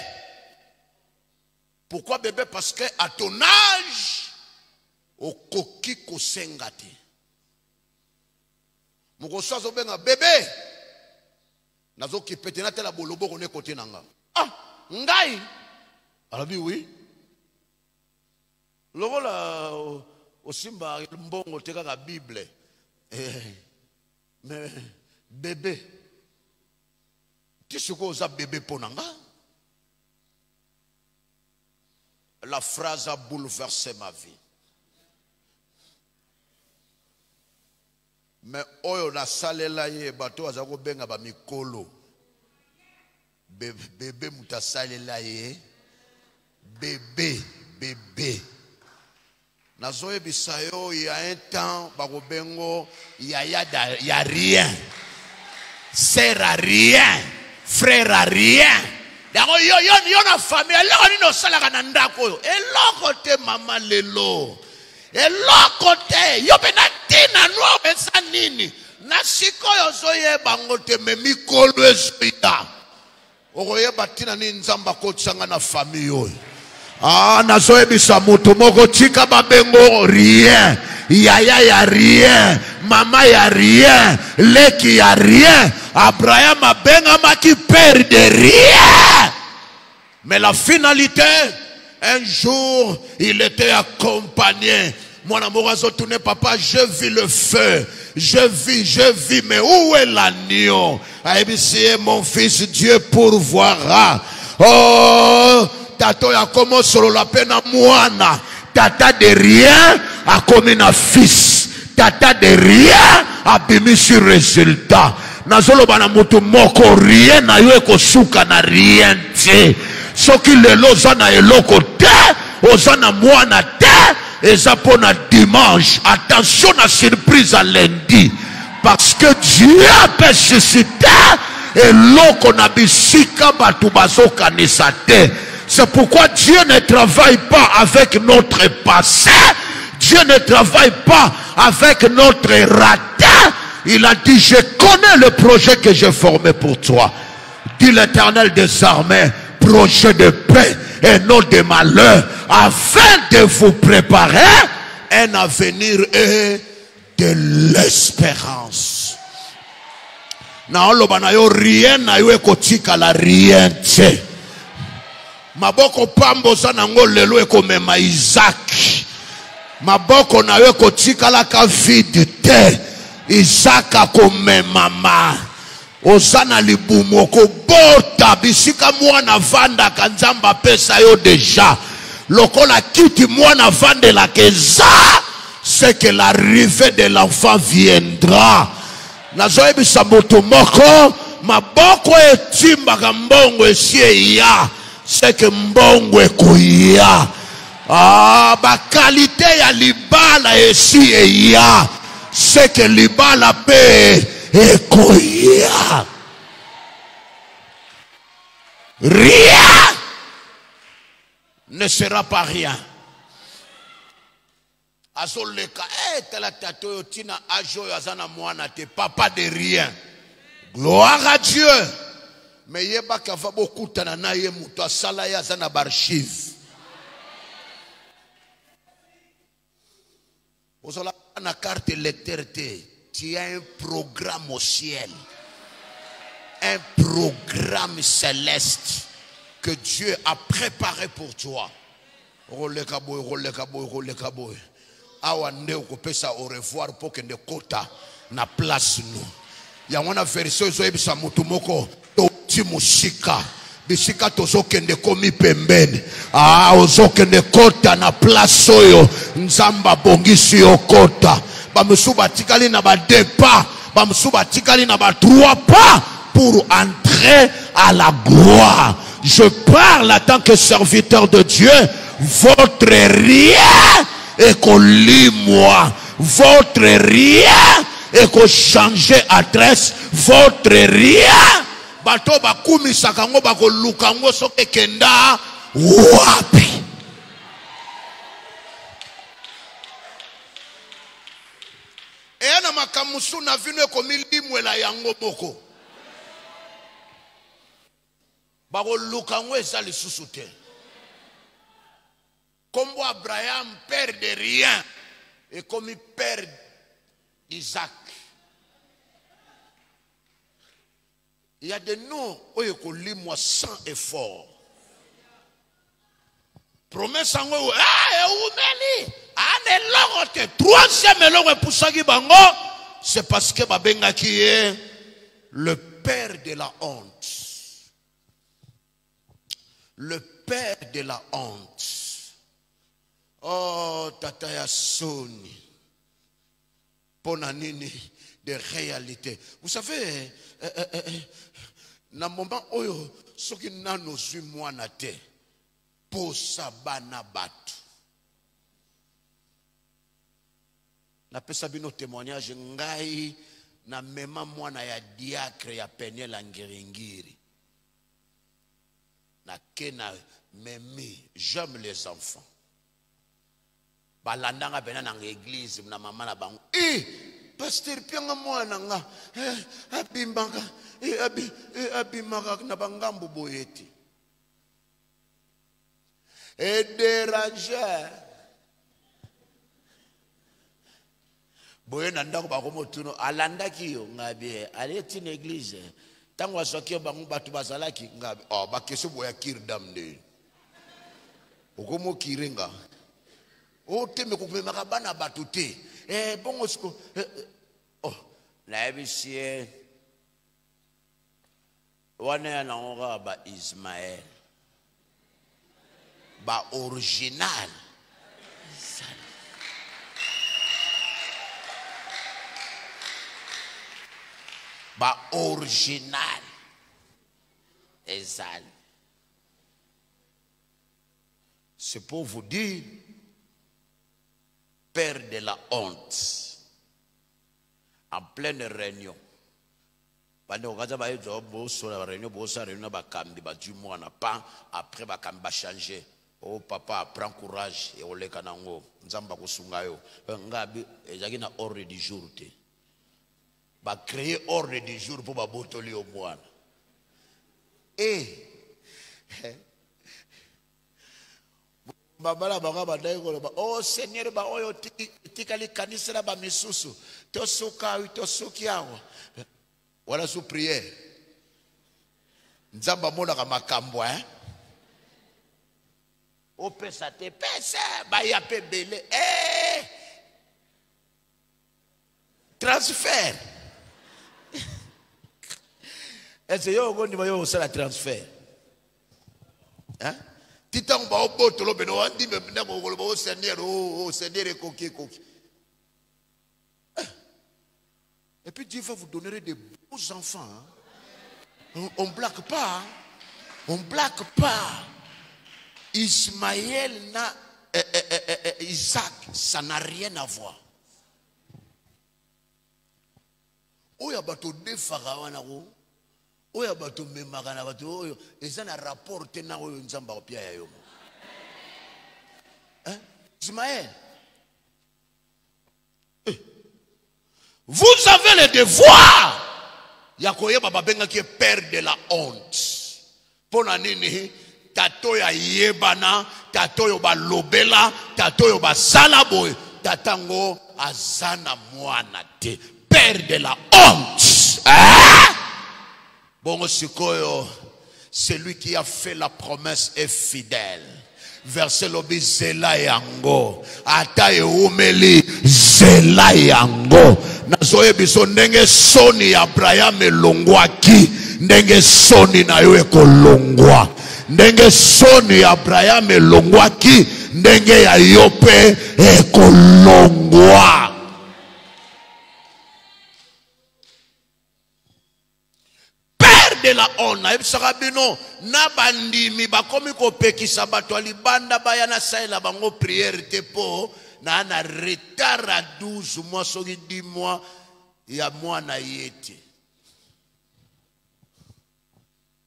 Pourquoi bébé? Parce que à ton âge, au koki kosengate. Mugosa zobenga bébé. Nazo ki petena te la bolobo kone kote nanga. Ah, ngai. Arabi oui. Logo la osimba mbongo teka ka Bible. Mais bébé, tu sais quoi ça bébé ponanga? La phrase a bouleversé ma vie. Mais oyo na salela ye bato azako benga ba mikolo. Bébé muta salela ye. Bébé. Nazoe bisayo, il y a un temps, bagobengo, il y a rien. Sert à rien. Frère à rien. D'abord, yo na famille, là on no sala kananda ko. Eloko te mama lelo. Eloko te, yo benatina no pensa nini. Na sikoyo zoye bango te memi kolo ezoya. Okoye batina ni nzamba ko tsanga na famille yo. Ah, nazoe bisa mutu moko tika babengo rien. Yaya ya rien. Mama ya rien. Leki ya rien. Abraham abenga maki père de rien. Mais la finalité, un jour, il était accompagné. Mon amour a tourné, papa, je vis le feu. Je vis, mais où est l'agneau? Aïbisier, mon fils, Dieu pourvoira. Oh, tato ya komo solo la peine moana. Tata de rien a commis un fils. Tata de rien a bimi sur résultat. Nazolo bana mutu moko rien na yo ekosuka na rien te. Soki lelo zana eloko te, ozana moana te, eza pona dimanche. Attention à surprise à lundi. Parce que Dieu peut susciter eloko na bisika batu bazoka nisate. C'est pourquoi Dieu ne travaille pas avec notre passé. Dieu ne travaille pas avec notre raté. Il a dit, je connais le projet que j'ai formé pour toi. Dit l'Éternel des armées, projet de paix et non de malheur, afin de vous préparer un avenir et de l'espérance. Na oloba na yo rien na yo ekotika la rien te. Maboko pambo sana ngo lelo ekomema Isaac. Maboko na yo ekotika la ka vide te. Isaac akomema mama. Osana libumu okobota bisika mwana vanda kanzamba pesa yo deja. Lokola kiti mwana vande la keza. C'est que l'arrivée de l'enfant viendra. Nazoe bisamoto moko. Maboko etimba kambongo esie ya. C'est que mbongo ekoya. Ah, ba qualité ya libala esie ya. C'est que libala pe ekoya. Rien ne sera pas rien. Azoleka tela tato tina ajo yazana mwana te papa de rien. Gloire à Dieu. Mais yeba kava bokutana na ye muto asala yazana barchive. Ozola na carte lecteur te. Tu as un programme au ciel. Un programme céleste que Dieu a préparé pour toi. Role kaboy. Awa nde okopesa au revoir pour que ne kota na place nous. Ya wana version zo ebisa mutu moko to timushika. Bisika tozo kende komi pembeni. Ah, ozo kende kota na place oyo nzamba bongisi yo kota. Bamusuba tikali na ba deux pas, bamusuba tikali na ba trois pas pour entrer à la gloire. Je parle en tant que serviteur de Dieu. Votre rien est moi. Votre rien est changer adresse. Votre rien. Bato bakumi sakango bako lukango soke kenda wapi. Eana makamusu na vino komi limwela yango boko. Bako lukango ezali susute. Comme Abraham, père de rien, et comme père d'Isaac. Il y a des noms où il y a sans effort. Promesse en haut, ah, ane troisième eloko epusaki bango, c'est parce que babengaki est le père de la honte. Le père de la honte. Oh, tata ya soni. Ponanini de réalité. Vous savez, na moment oyo soki nano zui mwana te posa bana batu. Na pesa bino témoignage ngai na mema mwana ya diacre ya Peniel Ngiringiri. Na kena memi, j'aime les enfants. Balandanga bena na l'église na mama na bango. Pasteur pianga mwana nga abimbanga abimaka na bangambo boyeti. Et déranger. Boye na ndako bakomo tuno alandaki yo ngabe aleti na église. Tango asoki bango batu bazalaki ngabe oh bakeso boya kirdam nde. Okomo kirenga. O teme kupemaka bana batu te. Bongo siko oh la ebisie wana na ngora ba Ismaël ba original ba original ezal. C'est pour vous dire, père de la honte, en pleine réunion. Pendant que vous avez la réunion, vous avez réunion, vous avez pas, après vous avez changé. Oh papa, prends courage et on les kanango. Nzamba kusungayo. Ngabi, ezaki na ordre du jour te. Ba créer ordre du jour pour ba botoli au mwana. Et babala banga badai ko ba oh Seigneur ba oyo tikali kanisa la ba misusu to soka to sokiawo wala sous prière nzamba mona ka makambo o pesa te pesa ba ya pe belé transfert est-ce yo ngoni ba yo sala transfert hein. Titan ba oboto lo beno andi me na mo lo Seigneur oh Seigneur koki. Et puis Dieu va vous donner des beaux enfants. On blague pas. On blague pas. Ismaël na Isaac, ça n'a rien à voir. Oya bato de pharaona ko. Oya bato memaka na bato oyo eza na rapport na oyo nzamba opia ya yo. Hein? Ismaël. Vous avez le devoir. Yakoyeba babenga qui est père de la honte. Pona nini tato ya yebana, tato yo ba lobela, tato yo ba salaboy, tatango azana mwana te. Père de la honte. Hein? Bon, celui qui a fait la promesse est fidèle. Verset lobi zela yango. Ata eumeli zela yango. Nazoye biso ndenge soni Abraham elongwaki. Ndenge soni na yo ekolongwa. Ndenge soni Abraham elongwaki. Ndenge ya yo pe ekolongwa. De la honte na ebisaka bino na bandimi bakomi kopekisa bato alibanda baya na saela bango prière te po na retard à 12 mois soki 10 mois ya mwana yete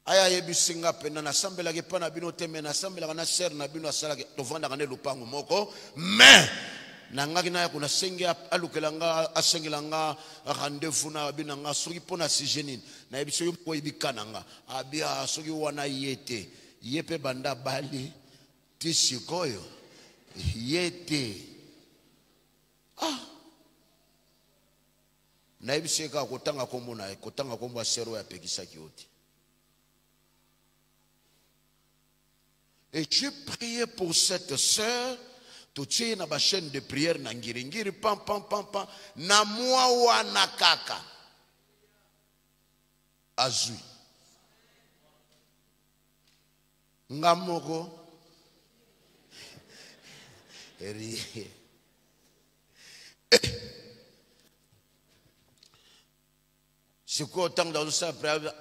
aya yebisinga pena na sambelaki pa na bino te me na sambelaka na sere na bino asalaki tovandaka nde lupango moko mais nangaki na kuna sengi alukelanga asengelanga rendez-vous na binanga soki pona sigenine na ebiso yo ko ibikananga abia soki wana yete yepe banda bali tisikoyo yete na ebiseka kotanga kombo na kotanga kombo asero ya pekisaki oti. Et je priais pour cette sœur totie na ba chaîne de prière na ngiringiri pam pam pam pam na mwa wana kaka azui ngamoko eri siko tang dans sa prière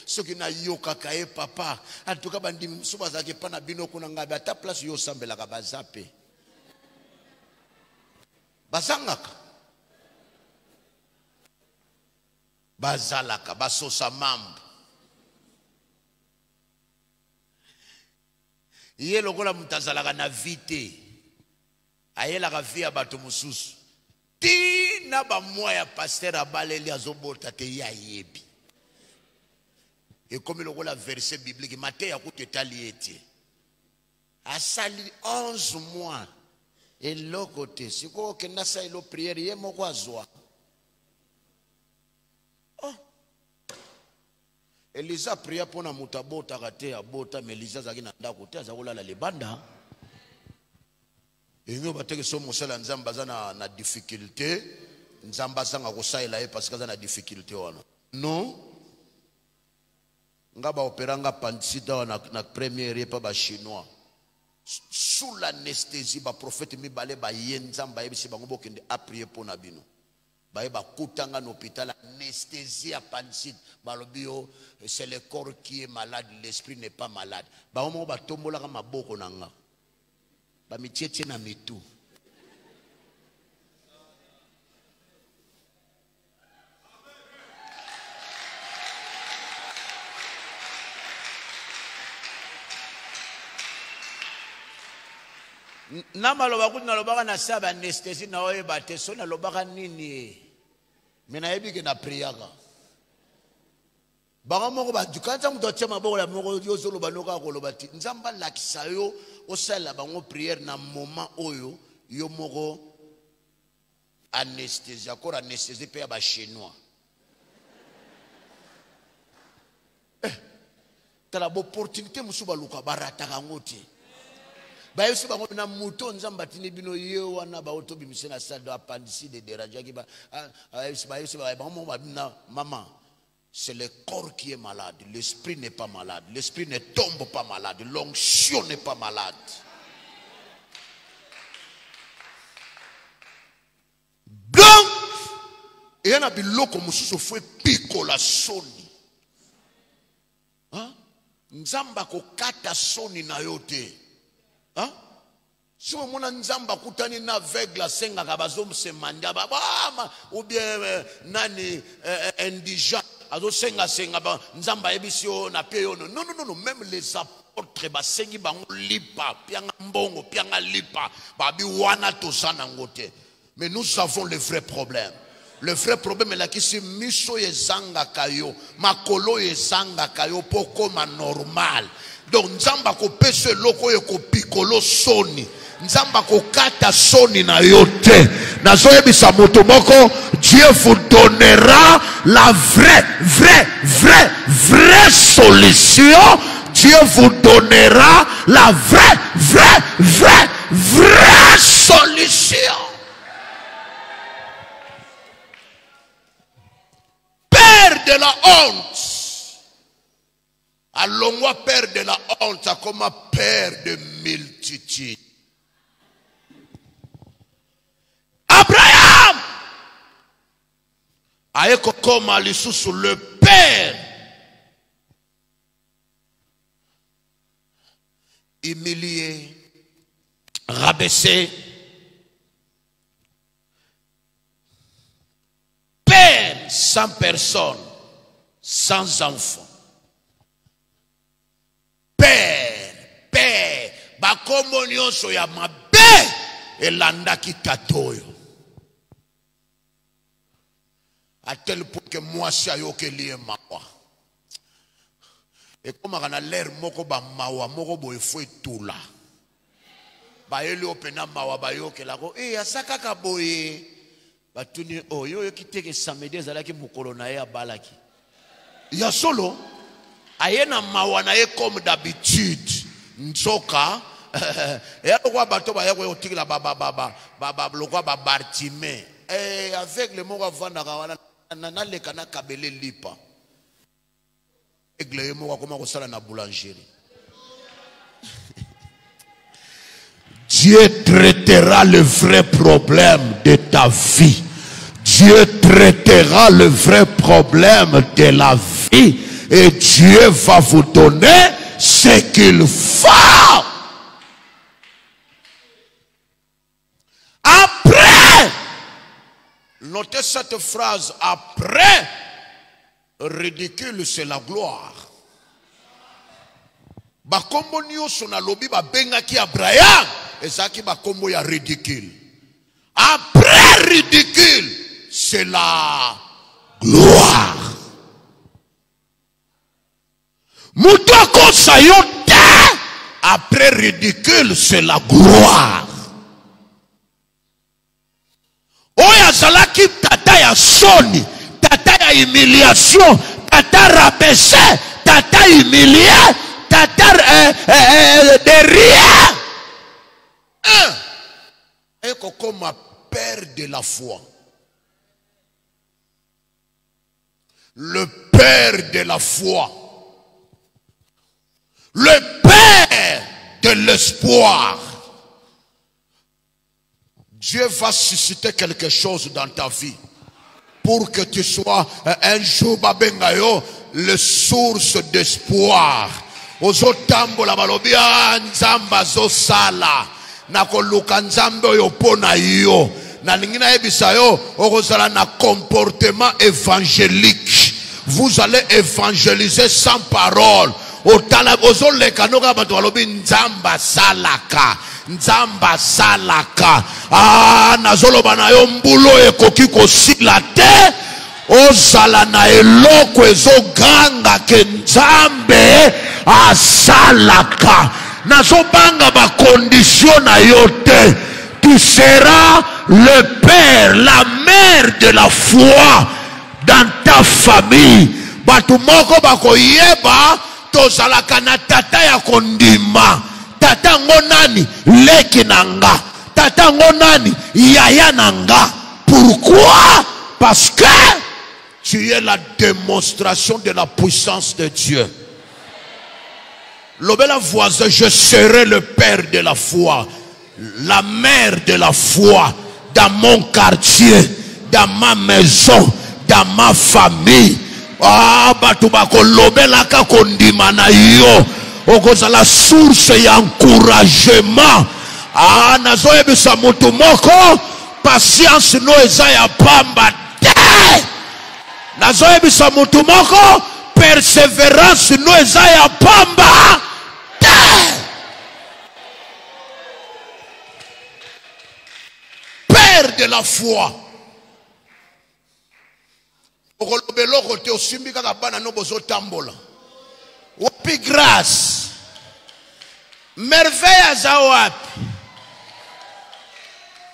ce qui na yoka kae papa en tout cas bandi msuba zake pana bino kuna ngabe ata place yo sambela ka bazape bazangaka bazalaka basosa mambo iye lokola mutazalaka na vite ayelaka vi ya bato mosusu ti na bamwa ya paster abaleli azobota te ye ayebi ekomi lokola verset biblique Matthieu akuti etali ete asali 11 mois eloko te sikoyo okenda saelo priere ye moko azwa Elisa pria pona muta bota kate abota mais Elisa zaki na ndako te azakolala libanda enyo bateke so mosala nzamba za na difficulté nzamba sanga kosaela ye parce que za na difficulté wana non ngaba operanga pansita wana na première pa ba chinois sous l'anesthésie ba prophète mibale ba ye nzamba yebisi bango bokende a prier pona bino ba kutanga na hôpital anesthésie à pansite balobio c'est le corps qui est malade l'esprit n'est pas malade ba omo ba tombola ka maboko nanga ba mitiete na mitu na maloba kuti nalobaka na saba anesthésie na oyeba te so nalobaka nini mina yebi ke na priaka bango moko badukanza mutu atia maboko ya moko yozoloba noka koloba ti nzamba lakisa yo osala bango prière na moment oyo yo moko anesthésie akor anesthésie pe ya ba chinois tala opportunité musu baluka barataka ngoti bayesi bango na muto nzamba tini bino ye wana ba otobi misena sado apandisi de derajaki ba bayesi bango na maman c'est le corps qui est malade l'esprit n'est pas malade l'esprit ne tombe pas malade l'onction n'est pas malade donc il y a biloko mususu fwe piko la soni nzamba ko kata soni na yote si on mona nzamba kutani na aveugle senga kabazo se manda baba ou bien nani indigent azo senga ba nzamba ebisio na peyo non même les apôtres ba sengi bango lipa pianga mbongo pianga lipa babi wana to sana ngote mais nous avons le vrai problème. Le vrai problème est là qui si miso ezanga kayo makolo ezanga kayo poko ma normal. Donc nzamba ko pese loko ye ko pikolo soni nzamba ko kata soni na yote nazo yebisa moto moko Dieu vous donnera la vraie solution. Dieu vous donnera la vraie solution. Père de la honte. Allons-moi père de la honte comme père de multitude. Abraham a été comme sous le père humilié, rabaissé, père sans personne, sans enfant. Père, bakombo nyonso ya mabe elandaki tatoyo. À tel point que moi si ayokeli mawa. Et comme on a l'air moko ba mawa moko boy fo etula. Ba eli opena mawa ba yokela ko asaka ka boye. Batuni yo kiteke samedi ezalaki mukolo na ye abalaki. Ya solo ayena mawa na ye comme d'habitude. Nzoka Et pourquoi bateau ba yako yotik la lokwa ba Bartimée. Et avec le mot vanda kawana nana le kana kabele lipa. Aigle mo comment ça na boulangerie. Dieu traitera le vrai problème de ta vie. Dieu traitera le vrai problème de la vie. Et Dieu va vous donner ce qu'il faut. Après, notez cette phrase, après, ridicule c'est la gloire. Bakombo nyonso na lobi ba bengaki Abraham, ezaki bakombo ya ridicule. Après ridicule, c'est la gloire. Moutoko sayote, après ridicule, c'est la gloire. Oya zalaki tata ya soni, tata ya humiliation, tata rabaissé, tata humilié, tata de rien. Et comme ma père de la foi. Le père de la foi. Le père de l'espoir. Dieu va susciter quelque chose dans ta vie pour que tu sois un jour babengayo le source d'espoir. Ozo tambola balobia nzamba zo sala na koluka nzambe yo pona yo na ningina ebisa yo okozala na comportement évangélique. Vous allez évangéliser sans parole. Ozo lekanoka bato balobi nzamba salaka. Nzamba salaka. Nazoloba na yo mbulo ekoki kosila te. Ozala na eloko ezoganga ke nzambe asalaka. Nazobanga ba condition na yo te. Tu seras le père, la mère de la foi dans ta famille. Batu moko bako yeba tozalaka na tata ya kondima. Tata ngonani leki nanga. Tata ngonani yaya nanga. Pourquoi? Parce que tu es la démonstration de la puissance de Dieu. L'obéla voisin, je serai le père de la foi, la mère de la foi dans mon quartier, dans ma maison, dans ma famille. Batubako lobela ka kondima na yo. Okoza la source ya encouragement. Nazoyebisa mutu moko patience no eza ya pamba te. Nazoyebisa mutu moko persévérance no eza ya pamba te. Père de la foi. Okolobelo kote osimbi kaka bana no bozo tambola. Wapi grâce. Merveille aza wapi.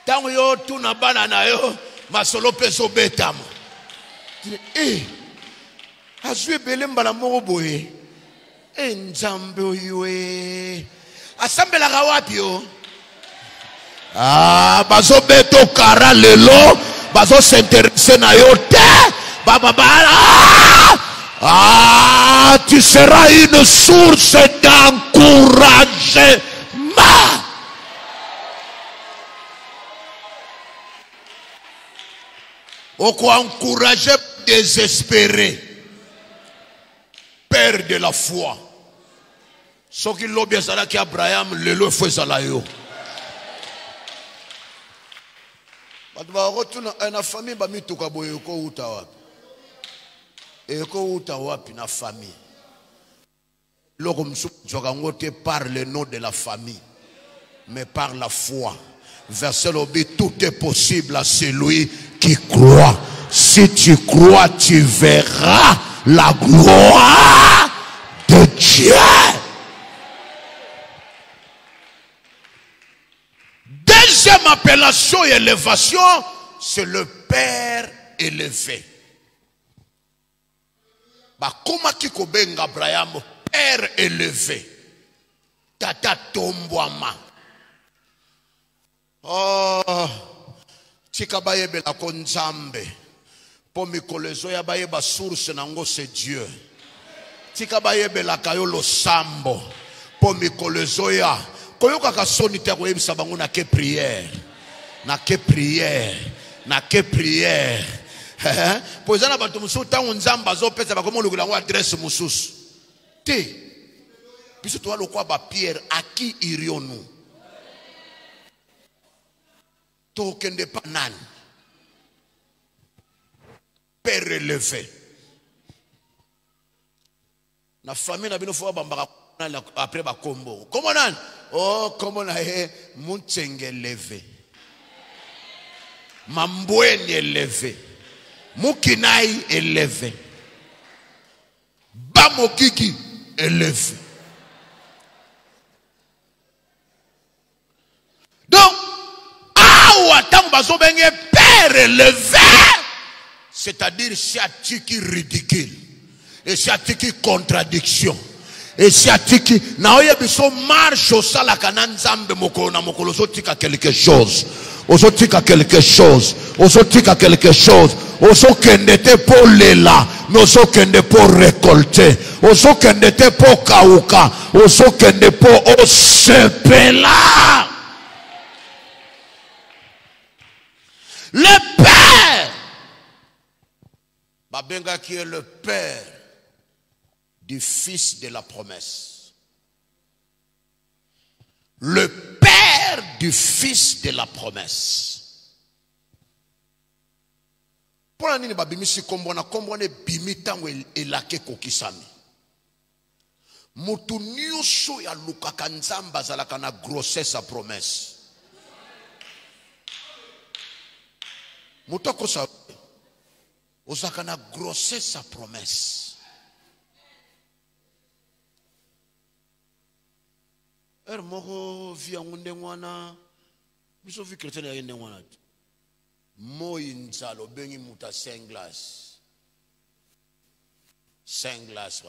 Tango yo tuna bana na yo masolo peso betama. Azwe bele mbala moko boye. Nzambe oyo. Asambela ka wapi yo. Bazo beto kara lelo, bazo s'intéresser na yo te. Tu seras une source d'encouragement. On peut encourager désespéré. Père de la foi. Ce qui l'a bien dit qui Abraham le lo faisait là yo. Batba retourna na famille ba mituka boye ko uta wapi. Eko uta wapi na famille. L'homme ne par le nom de la famille, mais par la foi. Verset l'obé, tout est possible à celui qui croit. Si tu crois, tu verras la gloire de Dieu. Deuxième appellation et élévation, c'est le Père élevé. Comment qui kobenga Abraham Père élevé. tata tombwama. Oh, tika bayebe la konzambe. Po mikolezo ya bayeba source nango c'est Dieu. Tika bayebe la kayolo sambo. Po mikolezo ya. Koyoka kasoni te ko yebisa bango na ke prière. Na ke prière. Na ke prière. Po ezana bantu mususu tango nzamba zo pesa bakomo lukula ngo adresse mususu. Te. Biso to alokwa ba Pierre aki irionu. To kende pa nani. Père élevé. Na famille na bino fo bambaka après ba kombo. Comment nan? Oh, comment na Muntsenge élevé. Mambweni élevé. Mukinai élevé. Bamokiki élevé. Donc, tant bazo benye père élevé, c'est-à-dire sciatique ridicule, et sciatique contradiction, et sciatique na oye biso marche au sala kananzambe moko na moko lozotika quelque chose, ozotika quelque chose, ozotika quelque chose, ozokende te pour lela, mais ozokende pour récolter, ozokende te pour kauka, ozokende pour osepela. Le Père, Babenga qui est le Père du Fils de la promesse. Le Père du Fils de la promesse. Pour la nini babimisi kombona bimitango elake kokisami. Mutu nyuso ya lukaka nzamba zalaka na grossesse à promesse. Mutoko sa osaka na grossesse à promesse. Moko via ngunde ngwana biso vi chrétien ya nde ngwana. Moi nzalo bengi muta 5 glace. 5 glace.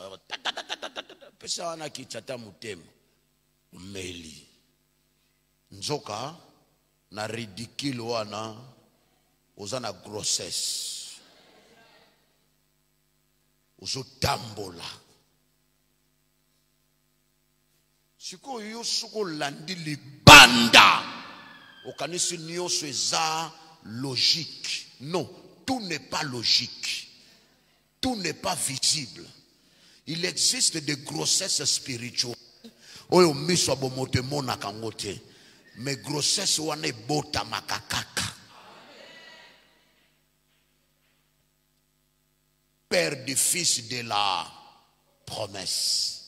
Pesa wana kichata mutemo. Meli. Nzoka na ridicule wana ozana grossesse. Ozotambola. Siko yosuko landi libanda. Okanisi nyoso eza logique. Non, tout n'est pas logique. Tout n'est pas visible. Il existe des grossesses spirituelles. Oyo miso abomote mona kangote. Mais grossesse wane bota makakaka. Père du Fils de la promesse.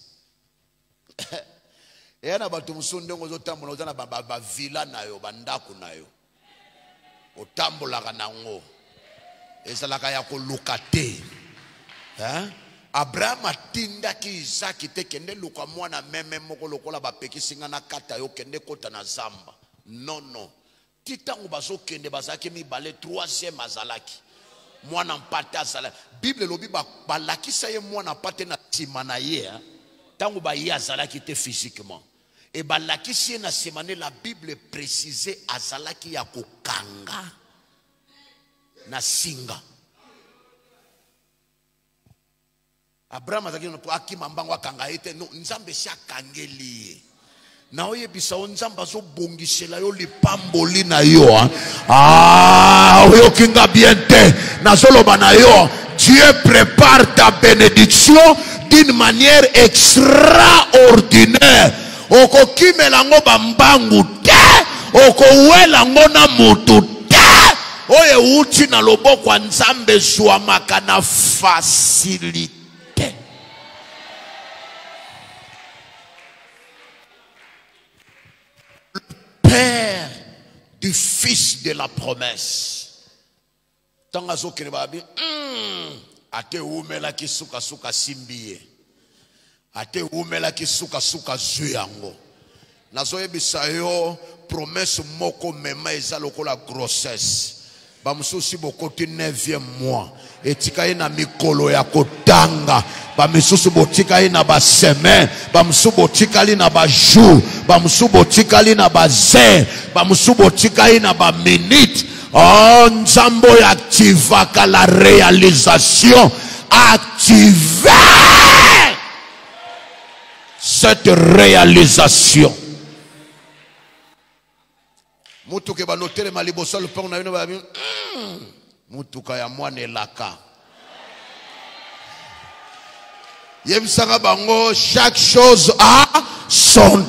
Et na batu musunde ngozo tambola ozana ba villa na yo bandaku na yo. Otambola kanango. Ezalaka ya koluka te. Abraham atinda ki Isaac te kende luka mwana meme moko lokola ba pekisinga na kata yo kende kota na zamba. Non non. Titango bazo kende bazaki mi bale 3e azalaki. Mwana mpate azala. Bible lobi balakisa ye mwana mpate na tima na ye. Tango ba ye azalaki te physiquement. Et balakisi na semane la Bible précisait azalaki ya kokanga na singa. Abraham azalaki no akima mbango akanga ete no nzambe si akangeli. Na oye bisa nzamba zo bongisela yo lipamboli na yo. Oyo kinga biente na zoloba na yo. Dieu prépare ta bénédiction d'une manière extraordinaire. Oko kimela ngo bambangu te, oko wela ngo na mutu te. Oye uchi na loboko nzambe zwa makana facilité. Père du Fils de la promesse. Tangazo kenebabi, ate umela kisuka suka simbiye. Ate umela kisuka suka zuyango. Nazoye bisayo promesse moko mema eza lokola grossesse. Bamsusi bokoti 9e mois. Etika ina mikolo ya kotanga. Bamisusu botika ina ba semaine. Bamsu botika ina ba jour. Bamsu botika ina ba zer. Bamsu botika ina ba minute. Oh, Nzambo activaka la réalisation. Activez cette réalisation. Mutuke ba noter maliboso le pont na yo ba mutuka ya mwane laka. Yemsanga bango, chaque chose a son.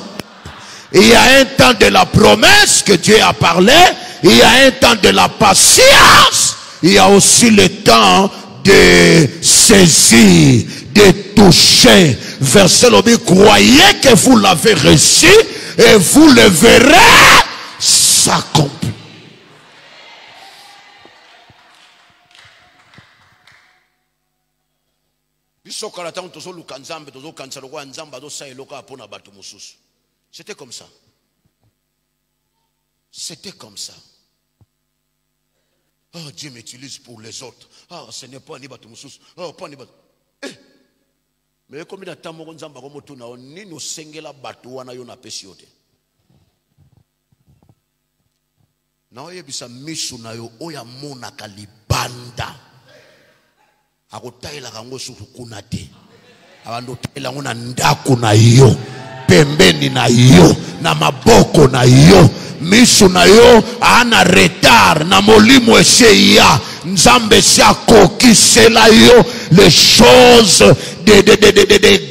Il y a un temps de la promesse que Dieu a parlé. Il y a un temps de la patience. Il y a aussi le temps de saisir, de toucher. Verset l'objet, croyez que vous l'avez reçu et vous le verrez s'accomplir. C'était comme ça. C'était comme ça. Oh, Dieu m'utilise pour les autres. Oh, ce n'est pas ni batumoussous. Oh, pas ni bat. Mais comme il a tant de gens qui ont ni nous sengela batouana yon apesiote. Na oye bisa misu na yo oya mona kalibanda. Akotaila kango sukuna te. Abantu taila ngona ndaku na yo. Pembeni na yo. Na maboko na yo. Misu na yo ana retard na molimo eseya nzambe si akokisela yo les choses de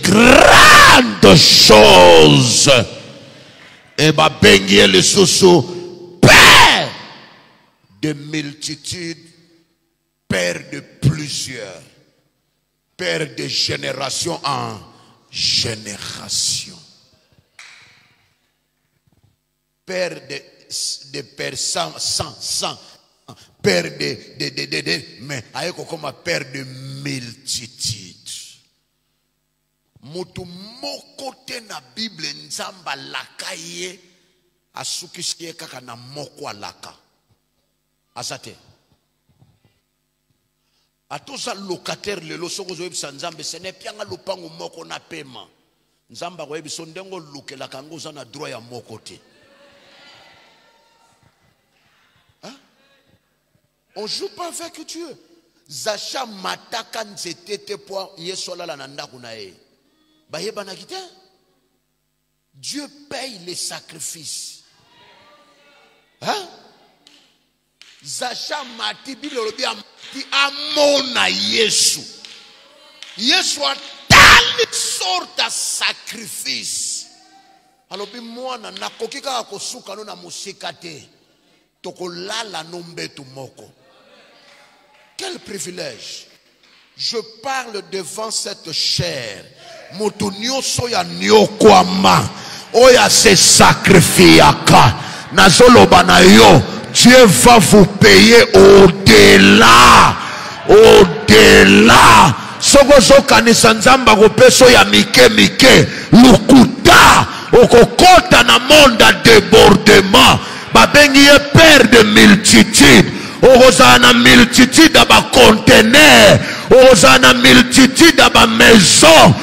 grandes choses et ba bengie le soso père de multitudes, père de plusieurs, père de génération en génération. Père de père sans, père mais aïe comme père de multitude. Mutu mokote na Bible nzamba lakaye asukisiye kaka na moko alaka. Azate. Atoza locataire lelo soko zo ebisa nzambe sene pianga lupango moko na pema. Nzamba ko ebiso ndengo lukela kango za na droit ya moko te. On ne joue pas avec Dieu. Zacha mataka nzetete po yesola la nanda kunae. Baye banakite. Dieu paye les sacrifices. Hein? Zacha mati Bible lobi amati amona Yesu. Yesu a telle sorte de sacrifice. Alobi mwana nakokika kosuka no na musika te. Tokolala nombetu moko. Quel privilège. Je parle devant cette chair. Motunio soya nyokwama. Oya se sacrifiaka. Nazoloba na yo. Dieu va vous payer au-delà. Au-delà. Sogozo kanisa nzamba gopeso ya mike mike. Lukuta. Okokota na monda débordement. Babengi ye père de multitude. Ozana multitude aba conteneur, ozana multitude aba maison,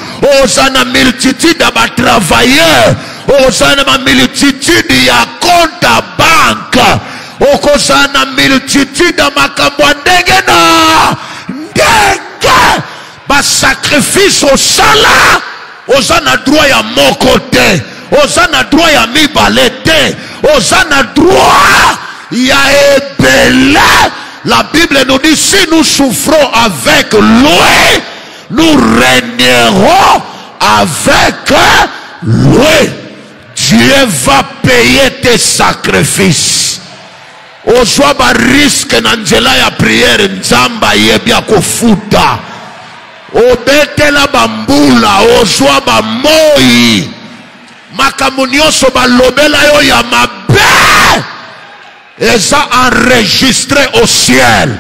ozana multitude aba travailleur, ozana multitude ya compte à banque, ozana multitude makambo ndenge na ndenge ba sacrifice au sala, ozana droit ya moko te, ozana droit ya mibale te, ozana droit ya ebele. La Bible nous dit si nous souffrons avec lui, nous régnerons avec lui. Dieu va payer tes sacrifices. Ozwa ba risque na nzela ya prière nzamba yebia kofuta. Obetela bambula ozwa ba moi. Makambo nyonso balobela yo ya mabe. Et ça enregistré au ciel.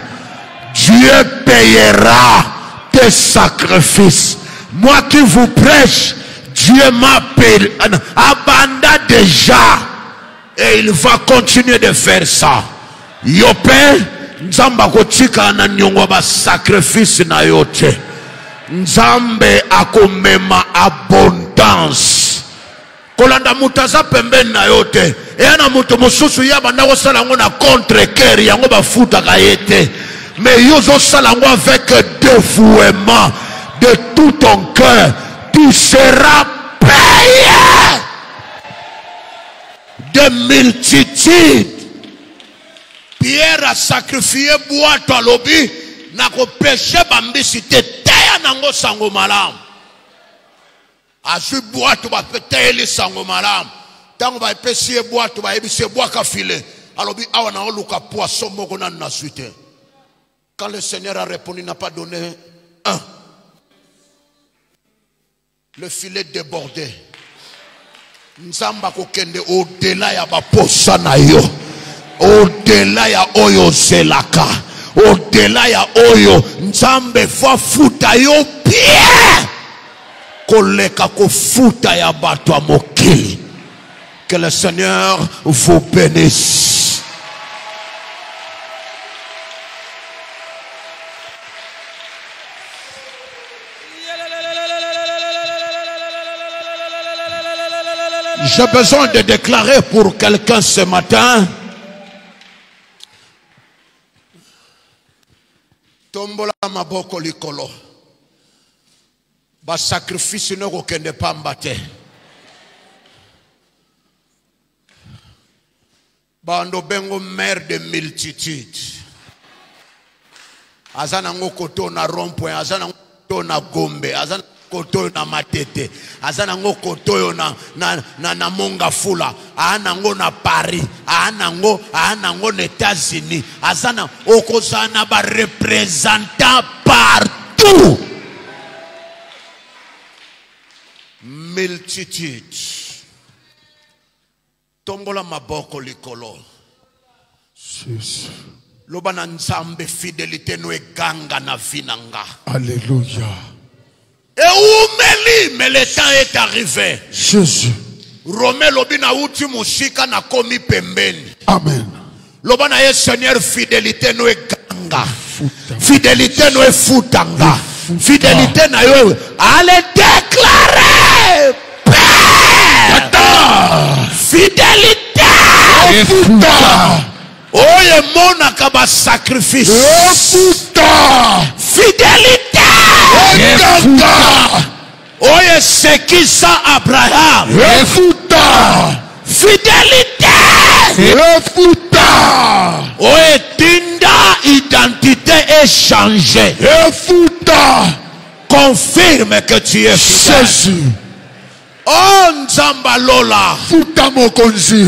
Dieu payera tes sacrifices. Moi qui vous prêche, Dieu m'appelle. Abanda déjà. Et il va continuer de faire ça. Yopé, Nzamba kotika na nyongwa ba sacrifice na yote. Nzambe akomema abondance. Kolanda mutaza pembeni na yote. Eyana mutu mususu yaba ndako salango na contre cœur yango ba futa kayete. Mais yozo salango avec dévouement de tout ton cœur. Tu seras payé de multitude. Pierre a sacrifié boîte à lobi. Na ko péché bambisi te teya nango sango malam. Azu boîte ba peteli sango malam. Tango ba pesi boîte ba ebise boîte file. Alobi awa na oluka poisson moko na nasuite. Quand le Seigneur a répondu, il n'a pas donné un. Le filet débordé. Nzamba kokende au-delà ya ba posa na yo. Au-delà ya oyo zelaka. Au-delà ya oyo nzambe fa futa yo bien. Koleka ko futa ya bato a mokili. Que le Seigneur vous bénisse. J'ai besoin de déclarer pour quelqu'un ce matin. Tombola maboko likolo. Ba sacrifice ne kokende pamba te. Bando bengo mère de multitude. Azana ngokoto na rond-point, azana ngokoto na Gombe, azana koto na Matete, azana ngokoto na Monga Fula, anango na Paris, anango na États-Unis, azana okozana ba représentant partout. Multitude. Tombola maboko likolo.
Jésus.
Lobana nzambe fidélité no eganga na vinanga.
Alléluia.
Et oumeli, mais le temps est arrivé.
Jésus.
Romé lobina uti musika na komi pembeni.
Amen.
Lobana ye Seigneur fidélité no eganga. Fidélité no efutanga. Fidélité na yo. Allez déclarer. Fidélité. Oye mona kaba sacrifice. Fidélité. Oye sekisa Abraham. Fidélité. Oye tinda identité échangée. Confirme que tu es fidèle.
Jésus.
Oh nzamba lola.
Futa mokonzi.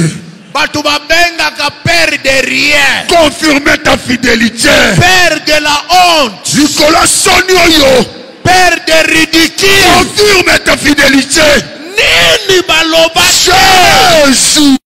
Batu babenga ka père de rien.
Confirme ta fidélité.
Père de la honte.
Nicolas Sonioyo.
Père de ridicule.
Confirme ta fidélité.
Nini baloba.
Jésus.